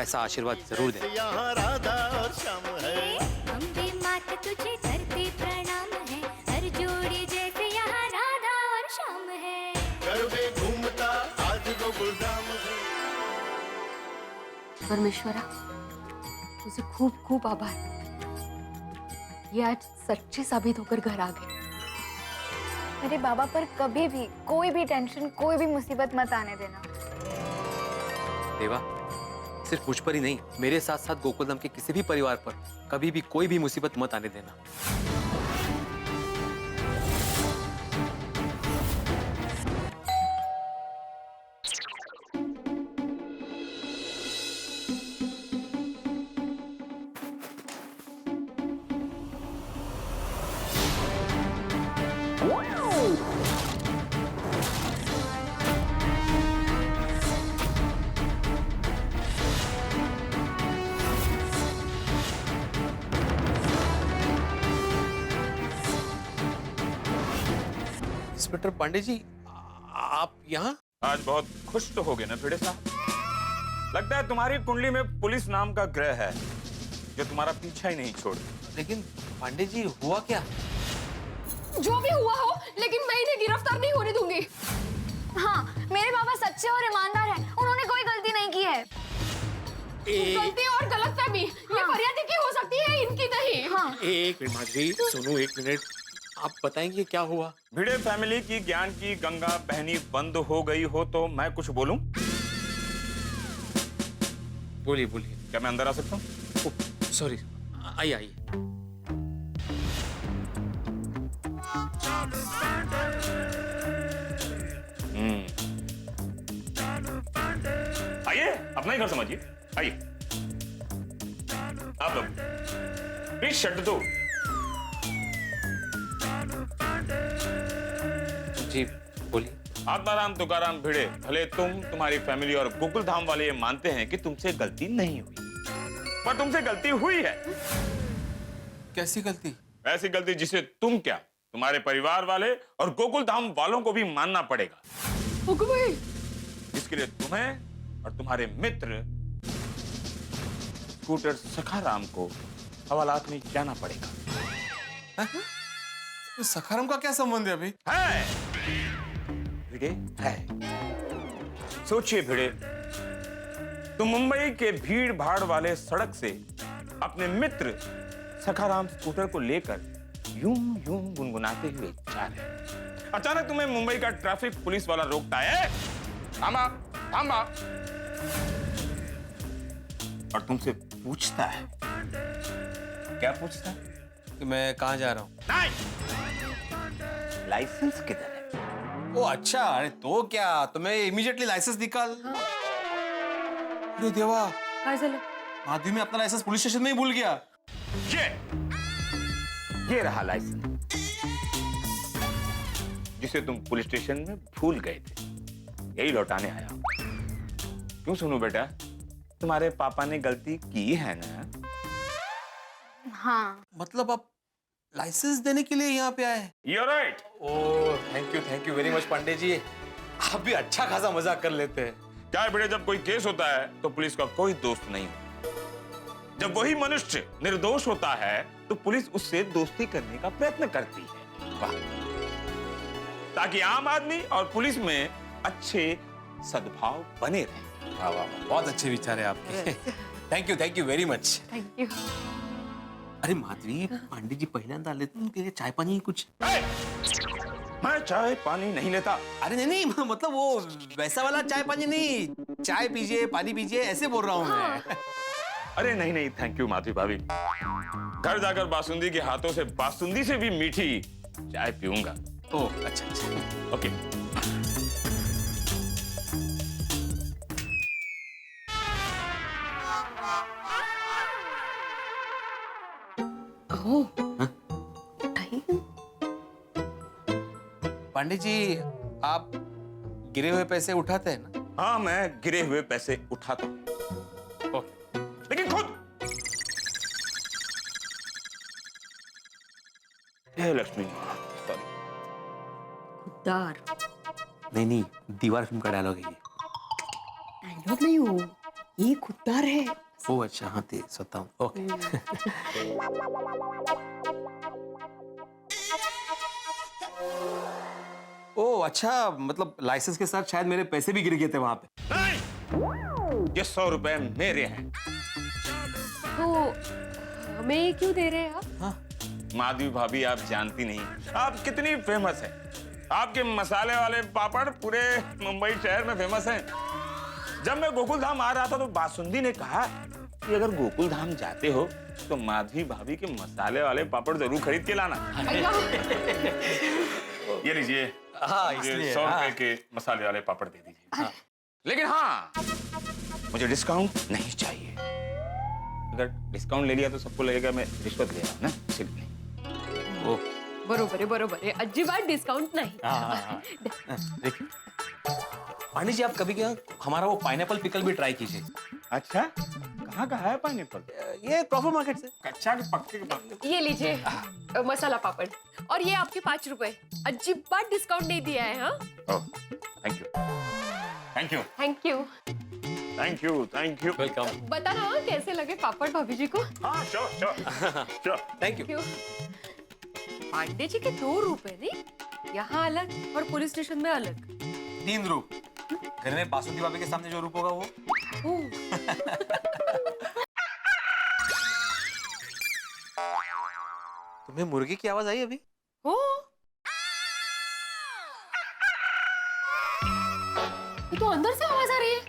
ऐसा आशीर्वाद जरूर दें। यहाँ राधा और श्याम है। अम्बे मात तुझे धरती प्रणाम है, हर जोड़ी जैसे यहाँ राधा और श्याम है। गरबे घूमता आज गोकुलधाम है। परमेश्वरा, तुझे खूब खूब आभार, ये आज सच्चे साबित होकर घर आ गए। मेरे बाबा पर कभी भी कोई भी टेंशन, कोई भी मुसीबत मत आने देना। देवा, सिर्फ मुझ पर ही नहीं, मेरे साथ साथ गोकुलधाम के किसी भी परिवार पर कभी भी कोई भी मुसीबत मत आने देना। इंस्पेक्टर पांडे जी, आप यहाँ? आज बहुत खुश तो हो गए ना भिड़े साहब? लगता है तुम्हारी कुंडली में पुलिस नाम का ग्रह है जो तुम्हारा पीछा ही नहीं छोड़। लेकिन पांडे जी, हुआ क्या? जो भी हुआ हो, लेकिन मैं इन्हें गिरफ्तार नहीं होने दूंगी। हाँ, मेरे बाबा सच्चे और ईमानदार हैं, उन्होंने कोई गलती नहीं की है। गलती और गलतफहमी ये फरियादी की हो सकती है, इनकी नहीं। हाँ। एक मिनट माधुरी, सुनो एक मिनट, आप बताएंगे क्या हुआ? भिड़े फैमिली की ज्ञान की गंगा बहनी बंद हो गई हो तो मैं कुछ बोलूं? बोलिए बोलिए। क्या मैं अंदर आ सकता हूँ? सॉरी, आइए आइए। अपना ही घर समझिए। आइए आप लोग प्लीज शट दो। जी बोलिए। आत्माराम तुकाराम भिड़े, भले तुम्हारी फैमिली और गोकुल धाम वाले ये मानते हैं कि तुमसे गलती नहीं हुई, पर तुमसे गलती हुई है। कैसी गलती? ऐसी गलती जिसे तुम क्या, तुम्हारे परिवार वाले और गोकुल धाम वालों को भी मानना पड़ेगा, जिसके लिए तुम्हें और तुम्हारे मित्र स्कूटर सखाराम को हवालात में जाना पड़ेगा। सखाराम का क्या संबंध है अभी? है भिड़े, है। सोचिए भिड़े, तुम मुंबई के भीड़ भाड़ वाले सड़क से अपने मित्र सखाराम स्कूटर को लेकर यूं यूं गुनगुनाते हुए जा रहे हैं। अचानक तुम्हें मुंबई का ट्रैफिक पुलिस वाला रोकता है, थामा थामा, और तुमसे पूछता है, क्या पूछता है? कि मैं कहाँ जा रहा हूँ? नहीं, लाइसेंस किधर है? ओ अच्छा, अरे तो क्या, तुम्हें इमीडिएटली लाइसेंस निकाल। अरे देवा, काय झालं? माधवी में अपना लाइसेंस पुलिस स्टेशन में ही भूल गया। ये रहा लाइसेंस जिसे तुम पुलिस स्टेशन में भूल गए थे, यही लौटाने आया हूं। क्यों सुनू बेटा, तुम्हारे पापा ने गलती की है ना? हाँ। मतलब आप लाइसेंस देने के लिए यहाँ पे आए हैं? You're right. Oh thank you very much Pandey ji, आप भी अच्छा खासा मजाक कर लेते हैं। क्या है बेटे, जब कोई केस होता है तो पुलिस का कोई दोस्त नहीं होता। जब वही मनुष्य निर्दोष होता है तो पुलिस उससे दोस्ती करने का प्रयत्न करती है। वाह, ताकि आम आदमी और पुलिस में अच्छे सद्भाव बने रहे। वाह वाह, बहुत अच्छे विचार है आपके। Thank you very much. Thank you. अरे माधवी, पांडे जी पहिल्यांदा आले, उनके लिए चाय पानी कुछ? मैं चाय पानी नहीं लेता। अरे नहीं, मतलब वो वैसा वाला चाय पानी नहीं, चाय पीजिए पानी पीजिए ऐसे बोल रहा हूँ मैं। अरे नहीं, थैंक यू माधवी भाभी, घर जाकर बासुंदी के हाथों से बासुंदी से भी मीठी चाय पीऊंगा। ओह अच्छा, ओके। पांडे जी, आप गिरे हुए पैसे उठाते हैं ना? हाँ, मैं गिरे हुए पैसे उठाता हूँ, लेकिन खुद। लक्ष्मी, खुददार नहीं, दीवार फिल्म का डायलॉग है ये। डायलॉग नहीं हो, ये खुददार है। ओह अच्छा, हाँ ते स्वतः हूँ। ओके। ओह अच्छा, मतलब लाइसेंस के साथ शायद मेरे पैसे भी गिर गए थे वहां पे। नहीं, ये 100 रुपए मेरे हैं। तो हमें क्यों दे रहे हैं आप? हाँ। माधवी भाभी, आप जानती नहीं आप कितनी फेमस हैं। आपके मसाले वाले पापड़ पूरे मुंबई शहर में फेमस हैं। जब मैं गोकुल धाम आ रहा था तो बासुंदी ने कहा कि अगर गोकुल धाम जाते हो तो माधवी भाभी के मसाले वाले पापड़ जरूर खरीद के लाना। ये लीजिए, हाँ, इसलिए 100 रुपए के मसाले वाले पापड़ दे दीजिए। हाँ। लेकिन हाँ, मुझे डिस्काउंट नहीं चाहिए। अगर डिस्काउंट ले लिया तो सबको लगेगा मैं रिश्वत ले रहा हूँ ना, इसलिए। बरोबर है, अजिबात डिस्काउंट नहीं। देखिए पांडे जी, आप कभी क्या हमारा वो पाइनएप्पल पिकल भी ट्राई कीजिए। अच्छा, कहाँ का है पाइनएप्पल? ये क्रॉफर्ड मार्केट से। कच्चा के पक्के के पक्के। ये लीजिए मसाला पापड़, और ये आपके 5 रुपए। अजिबात डिस्काउंट नहीं दिया है। हाँ, थैंक यू। वेलकम। बताना कैसे लगे पापड़ भाभी जी को? हाँ, sure. Thank you. Pandey ji के 2 रुपए नहीं, यहाँ अलग और पुलिस स्टेशन में अलग। 3 रूप। घर में बासुंदी भाभी के सामने जो रूप होगा वो। तुम्हें मुर्गी की आवाज आई अभी? हो, ये तो अंदर से आवाज आ रही है।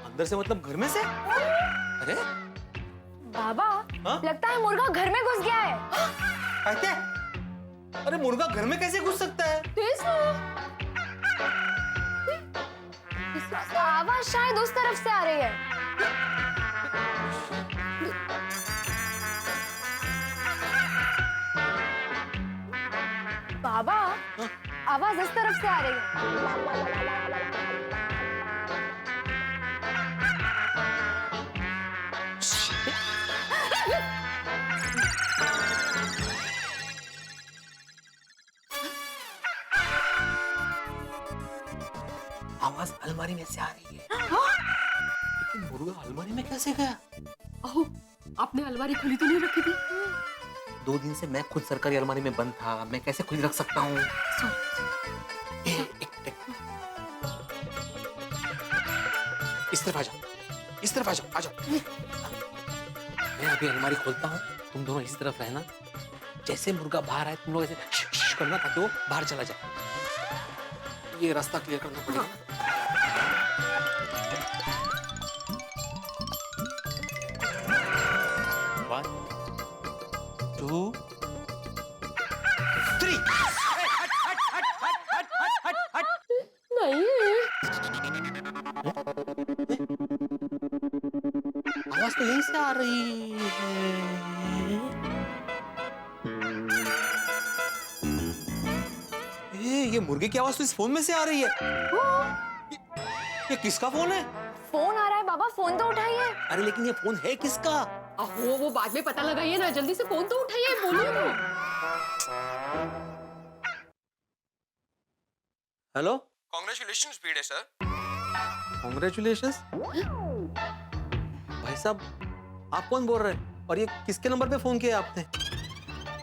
अंदर से मतलब घर में से? अरे बाबा, हाँ? लगता है मुर्गा घर में घुस गया है। कहते? अरे मुर्गा घर में कैसे घुस सकता है? तेज ना। आवाज शायद उस तरफ से आ रही है। बाबा, आवाज इस तरफ से आ रही है। आवाज अलमारी में से आ रही है। लेकिन मुर्गा अलमारी में कैसे गया? ओह, आपने अलमारी खुली तो नहीं रखी थी? 2 दिन से मैं खुद सरकारी अलमारी में बंद था, मैं कैसे खुली रख सकता हूँ? इस तरफ आ जाओ, इस तरफ आ जाओ, आ जाओ। मैं अभी अलमारी खोलता हूँ, तुम दोनों इस तरफ रहना। जैसे मुर्गा बाहर आए, तुम लोग ऐसे श करना ताकि वो बाहर चला जाए। ये रास्ता क्लियर करना पड़ेगा। One, 2, 3। नहीं। आवाज तो यहीं से आ रही है। ये मुर्गे की आवाज तो इस फोन में से आ रही है। ये किसका फोन है? फोन आ रहा है बाबा, फोन तो उठाइए। अरे लेकिन ये फोन है किसका? अहो, वो बाद में पता लगाइए ना, जल्दी से फोन तो उठाइए, बोलिए ना। हेलो, कॉन्ग्रेचुलेशंस भिड़े सर। कॉन्ग्रेचुलेशंस। भाई साहब, आप कौन बोल रहे हैं और ये किसके नंबर पे फोन किया आपने?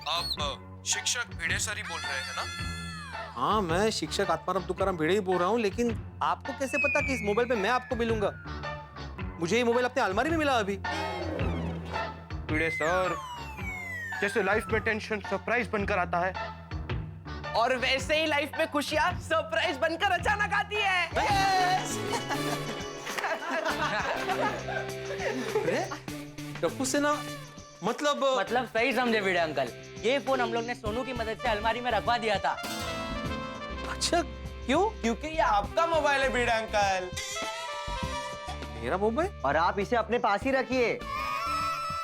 आप शिक्षक भिड़े सर ही बोल रहे हैं ना? हाँ, मैं शिक्षक आत्माराम तुकाराम भिड़े ही बोल रहा हूँ, लेकिन आपको कैसे पता कि इस मोबाइल पे मैं आपको मिलूंगा? मुझे ये मोबाइल अपने अलमारी में मिला अभी। भिड़े सर, जैसे लाइफ में टेंशन सरप्राइज बनकर आता है, और वैसे ही लाइफ में खुशियाँ सरप्राइज बनकर अचानक आती है। टप्पू से ना, मतलब सही समझे भिड़े अंकल। ये फोन हम लोग ने सोनू की मदद से अलमारी में रखवा दिया था। अच्छा, क्यों? क्योंकि ये आपका मोबाइल है भिड़े अंकल। मेरा मोबाइल? और आप इसे अपने पास ही रखिए।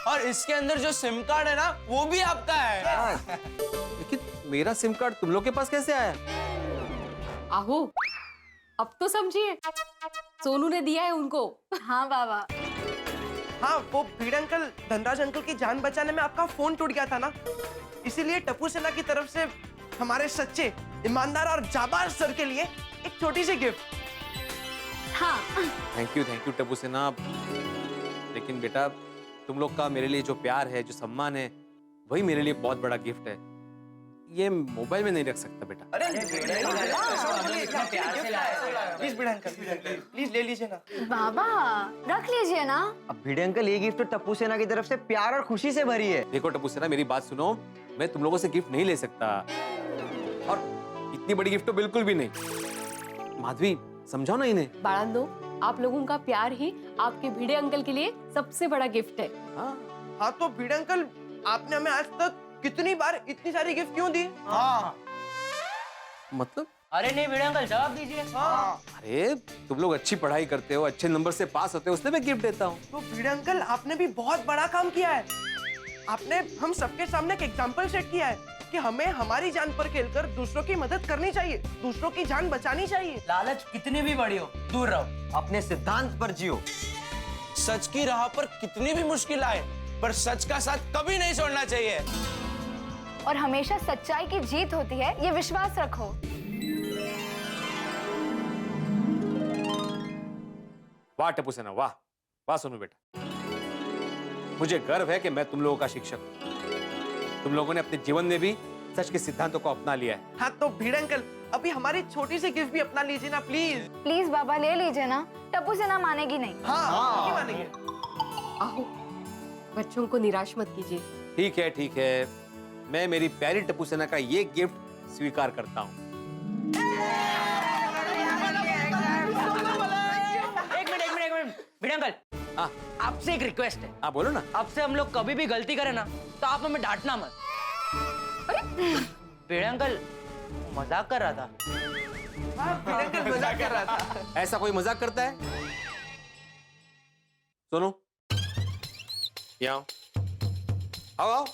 और इसके अंदर जो सिम कार्ड है ना, वो भी आपका है। लेकिन मेरा सिम कार्ड तुम लोग के पास कैसे आया? आहो, अब तो समझिए, सोनू ने दिया है उनको। हाँ बाबा। हाँ, वो भिड़े अंकल, धनराज अंकल की जान बचाने में आपका फोन टूट गया था ना, इसीलिए टप्पू सेना की तरफ से हमारे सच्चे, ईमानदार और जाबाज सर के लिए एक छोटी सी गिफ्ट। हाँ। थैंक यू टप्पू सेना। लेकिन बेटा, तुम लोग का मेरे लिए जो प्यार है, जो सम्मान है, वही मेरे लिए बहुत बड़ा गिफ्ट है। ये मोबाइल में नहीं रख सकता बेटा। प्लीज भिड़े अंकल, प्लीज ले लीजिए ना। बाबा, रख लीजिए ना। अब भिड़े अंकल, ये गिफ्ट तो टप्पू सेना की तरफ से प्यार और खुशी से भरी है। देखो टप्पू सेना, मेरी बात सुनो, मैं तुम लोगों से गिफ्ट नहीं ले सकता, और इतनी बड़ी गिफ्ट तो बिल्कुल भी नहीं। माधवी, समझाओ ना इन्हें। बाळांनो, आप लोगों का प्यार ही आपके भिड़े अंकल के लिए सबसे बड़ा गिफ्ट है। हाँ, तो भिड़े अंकल, आपने हमें आज तक कितनी बार इतनी सारी गिफ्ट क्यों दी? हाँ। मतलब? अरे नहीं भिड़े अंकल, जवाब दीजिए। हाँ। अरे, तुम लोग अच्छी पढ़ाई करते हो, अच्छे नंबर से पास होते हो, उससे मैं गिफ्ट देता हूँ। तो भिड़े अंकल, आपने भी बहुत बड़ा काम किया है। आपने हम सबके सामने एक एग्जाम्पल सेट किया है कि हमें हमारी जान पर खेलकर दूसरों की मदद करनी चाहिए, दूसरों की जान बचानी चाहिए। लालच कितनी भी बड़ी हो, दूर रहो, अपने सिद्धांत पर जियो। सच की राह पर कितनी भी मुश्किल आए, पर सच का साथ कभी नहीं छोड़ना चाहिए। और हमेशा सच्चाई की जीत होती है, ये विश्वास रखो। वाह टप्पू सेना, वाह वाह सोनू बेटा, मुझे गर्व है कि मैं तुम लोगों का शिक्षक हूं। तुम लोगों ने अपने जीवन में भी सच के सिद्धांतों को अपना लिया है। हाँ, तो भिड़े अंकल, अभी हमारी छोटी सी गिफ्ट भी अपना लीजिए ना, प्लीज। प्लीज बाबा, ले लीजिए ना, टप्पू सेना मानेगी नहीं। हाँ, नहीं मानेंगे। आहो, बच्चों को निराश मत कीजिए। ठीक है, मैं मेरी प्यारी टप्पू सेना का ये गिफ्ट स्वीकार करता हूँ। एक मिनट भिड़े अंकल, हाँ, आपसे एक रिक्वेस्ट है। हाँ बोलो ना। आपसे हम लोग कभी भी गलती करें ना, तो आप हमें डांटना मत। भिड़े अंकल, मजाक कर रहा था। भिड़ंकल मजाक कर रहा था। ऐसा कोई मजाक करता है? सुनो, यहाँ आओ आओ।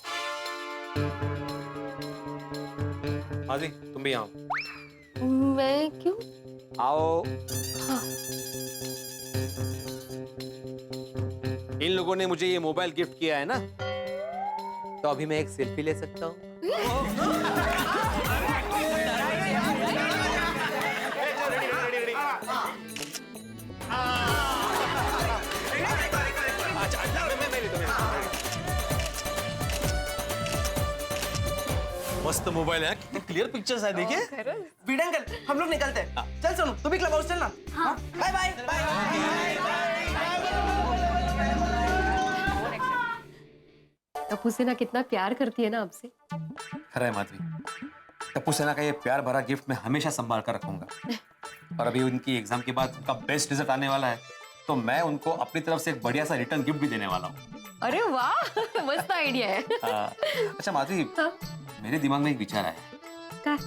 हाँ जी, तुम भी आओ। मैं क्यों? आओ। इन लोगों ने मुझे ये मोबाइल गिफ्ट किया है ना, तो अभी मैं एक सेल्फी ले सकता हूँ? मस्त मोबाइल है, कितनी क्लियर पिक्चर्स है, देखिए। भिड़ंकल, हम लोग निकलते हैं। चल सोनू, तू भी क्लब हाउस चलना। बाय बाय टप्पू सेना कितना प्यार करती है ना आपसे। खरा है माधवी, टप्पू सेना का ये प्यार भरा गिफ्ट मैं हमेशा संभाल कर रखूंगा। और अभी उनकी एग्जाम के बाद उनका बेस्ट रिजल्ट आने वाला है, तो मैं उनको अपनी तरफ से एक बढ़िया सा रिटर्न गिफ्ट भी देने वाला हूँ। अरे वाह, मस्त आइडिया है। अच्छा माधवी, मेरे दिमाग में एक विचार आया। क्या?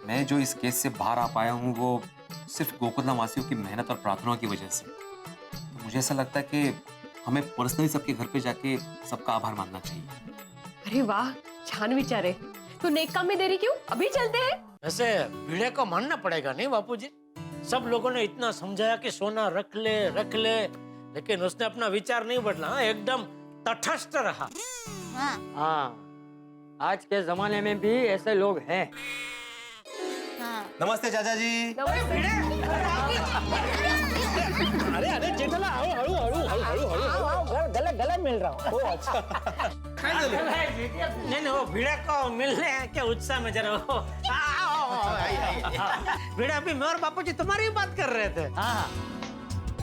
मैं जो इस केस से बाहर आ पाया हूँ वो सिर्फ गोकुलधाम वासियों की मेहनत और प्रार्थनाओं की वजह से। तो मुझे ऐसा लगता है कि हमें पर्सनली सबके घर पे जाके सबका आभार मानना चाहिए। अरे वाह, छान विचार है। तो नेक काम में देरी क्यों? अभी चलते हैं। वैसे भिड़े को मानना पड़ेगा नहीं बापूजी, सब लोगों ने इतना समझाया कि सोना रख ले, लेकिन उसने अपना विचार नहीं बदला, एकदम तटस्थ रहा। हाँ, आज के जमाने में भी ऐसे लोग हैं। नमस्ते चाचा जी। अरे अरे जेठला, आओ, गले मिल रहा हूँ। अच्छा। नहीं वो भिड़ा को मिलने के उत्साह में जरा वो। भिड़ा, अभी मैं और बापू जी तुम्हारी बात कर रहे थे।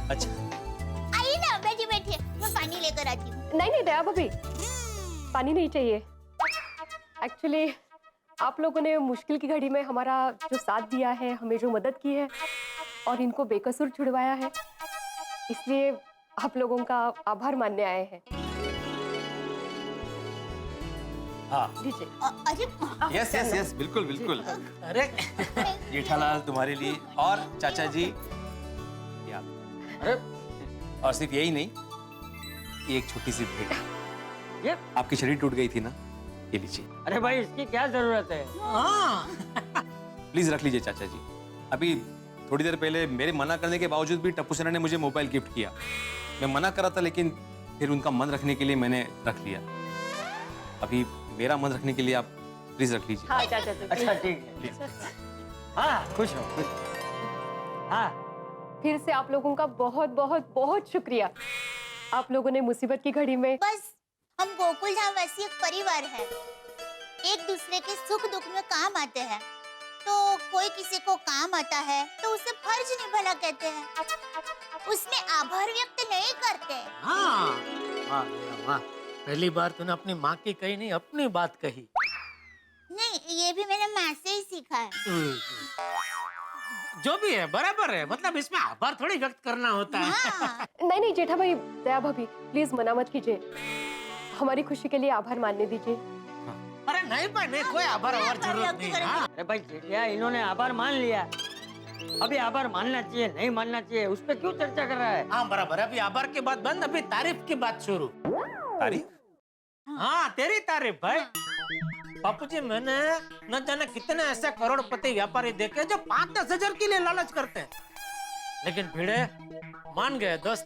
अच्छा, आइए ना, बैठिए बैठिए, मैं पानी लेकर आती हूँ। नहीं दया भाभी, पानी नहीं चाहिए। एक्चुअली आप लोगों ने मुश्किल की घड़ी में हमारा जो साथ दिया है, हमें जो मदद की है और इनको बेकसूर छुड़वाया है, इसलिए आप लोगों का आभार मानने आए हैं। हाँ। यस यस यस, बिल्कुल बिल्कुल। अरे जेठालाल तुम्हारे लिए, और चाचा जी ये आप। अरे, और सिर्फ यही नहीं, ये एक छोटी सी भेंट। ये आपकी शरीर टूट गई थी ना, ये लीजिए। अरे भाई, इसकी क्या जरूरत है? प्लीज रख लीजिए चाचा जी। अभी थोड़ी देर पहले मेरे मना करने के बावजूद भी टप्पू सेना ने मुझे मोबाइल गिफ्ट किया। मैं मना कर रहा था, लेकिन फिर उनका मन रखने के लिए मैंने रख लिया। अभी मेरा मन रखने के लिए आप प्लीज रख लीजिए। हाँ चाचा जी। अच्छा ठीक है। हाँ, खुश हो, खुश हो। हाँ, फिर से आप लोगों का बहुत बहुत बहुत शुक्रिया। आप लोगों ने मुसीबत की घड़ी में बस, हम गोकुलधाम वासी एक परिवार है, एक दूसरे के सुख दुख में काम आते हैं। तो कोई किसी को काम आता है तो उसे फर्ज निभाना कहते हैं, उसमें आभार व्यक्त नहीं करते। हाँ, वाह वाह, पहली बार तूने अपनी माँ की कही नहीं, अपनी बात कही। नहीं, ये भी मैंने माँ से ही सीखा है। जो भी है बराबर है, मतलब इसमें आभार थोड़ी व्यक्त करना होता है। नहीं जेठा भाई, दया भाभी, प्लीज मना मत कीजिए। हमारी खुशी के लिए आभार मानने दीजिए। अरे नहीं भाई, नहीं, कोई आभार और जरूरत नहीं। अरे भाई जेठिया, इन्होंने आभार मान लिया, अभी आभार मानना चाहिए नहीं मानना चाहिए उस पर क्यों चर्चा कर रहा है? हाँ बराबर, अभी आभार की बात बंद, अभी तारीफ की बात शुरू। तारीफ? हाँ, तेरी तारीफ भाई। बापूजी, मैंने न जाने कितने ऐसे करोड़पति व्यापारी देखे जो 5-10 हजार के लिए लालच करते हैं, लेकिन भिड़े मान गए दोस्त।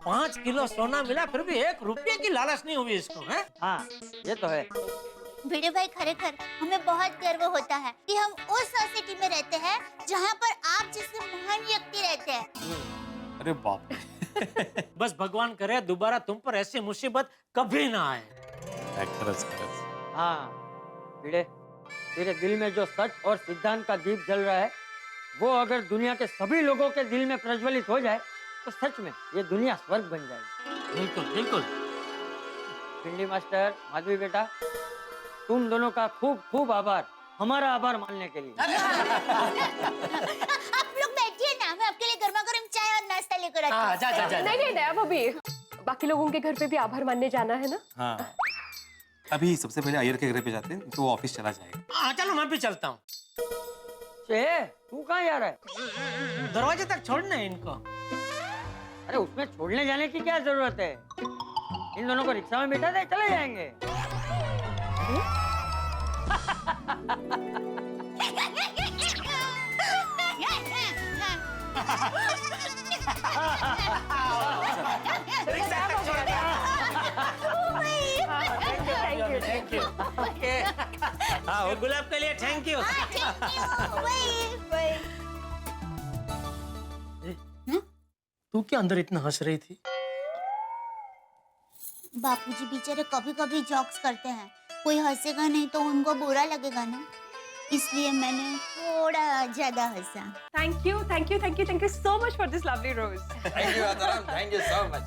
5 किलो सोना मिला, फिर भी 1 रुपये की लालच नहीं हुई इसको। है? हाँ, ये तो है। भिड़े भाई, खरेखर हमें बहुत गर्व होता है कि हम उस सोसाइटी में रहते हैं जहाँ पर आप जैसे महान व्यक्ति रहते हैं। अरे बाप। बस भगवान करे दोबारा तुम पर ऐसी मुसीबत कभी ना आए। खरच खरच। हाँ भिड़े, तेरे दिल में जो सच और सिद्धांत का दीप जल रहा है, वो अगर दुनिया के सभी लोगों के दिल में प्रज्वलित हो जाए तो सच में ये दुनिया स्वर्ग बन जाएगी। बिल्कुल बिल्कुल। भिंडी मास्टर, माधवी बेटा, तुम दोनों का खूब खूब आभार, हमारा आभार मानने के लिए। आप लोग बैठिए ना, मैं आपके लिए गर्मा गर्म चाय और नाश्ता लेकर आती हूँ। नहीं दया भाभी, बाकी लोगों के घर पे भी आभार मानने जाना है ना। हाँ, अभी सबसे पहले अय्यर के घर पे जाते हैं, तो वो ऑफिस चला जाएगा। हाँ चलो, मैं भी चलता हूँ। से तू कहाँ जा रहा है? दरवाजे तक छोड़ना है इनको। अरे उसमें छोड़ने जाने की क्या जरूरत है? इन दोनों को रिक्शा में बिठा दे, चले जाएंगे। Thank you. ओके। हाँ, और गुलाब के लिए थैंक यू। तू क्या अंदर इतना हंस रही थी? बापूजी बेचारे कभी कभी जॉक्स करते हैं, कोई हंसेगा नहीं तो उनको बुरा लगेगा ना, इसलिए मैंने थोड़ा ज्यादा हंसा। Thank you so much for this lovely rose. Thank you Adaram, thank you so much.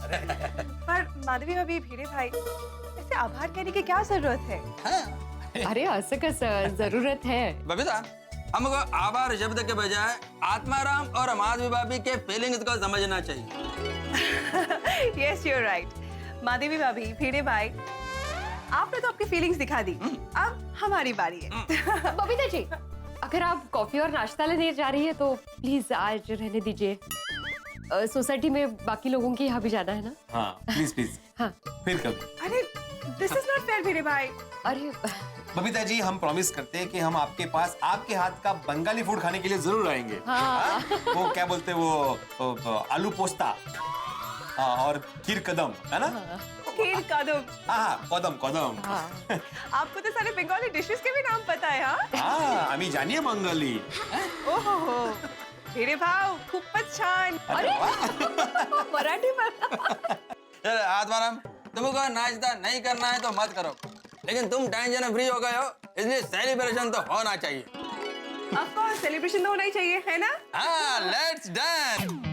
पर माधवी भाभी, भिड़े भाई, ऐसे आभार कहने की क्या जरूरत है? अरे ऐसे कैसे जरूरत है? बबीता, हमको आभार शब्द के बजाय आत्माराम और माधवी भाभी के फीलिंग्स को समझना चाहिए। Yes, you are right. Madhavi भाभी, भिड़े भाई, आपने तो आपकी फीलिंग्स दिखा दी, अब हमारी बारी है। बबीता जी, अगर आप कॉफी और नाश्ता लेने जा रही है तो प्लीज आज रहने दीजिए। सोसाइटी में बाकी लोगों के यहाँ भी जाना है ना? हाँ प्लीज प्लीज। हाँ। फिर कभी। अरे दिस इज नॉट फेयर भिड़े भाई। अरे बबीता जी, हम प्रॉमिस करते हैं कि हम आपके पास आपके हाथ का बंगाली फूड खाने के लिए जरूर आएंगे। हाँ। वो क्या बोलते हैं वो आलू पोस्ता और खीर कदम, है ना? खीर कदम। हाँ, कदम कदम। आपको तो सारे बंगाली डिशेस के भी नाम पता है। हाँ, आम्ही जानिए बंगाली। ओहो, भिड़े भाव खूपच छान। अरे मराठी में। चल आत्माराम, तुमको नाश्ता नहीं करना है तो मत करो, लेकिन तुम टेंशन फ्री हो गए हो, इसलिए सेलिब्रेशन तो होना चाहिए। ऑफ कोर्स सेलिब्रेशन तो होना ही चाहिए, है ना? हाँ, लेट्स डन।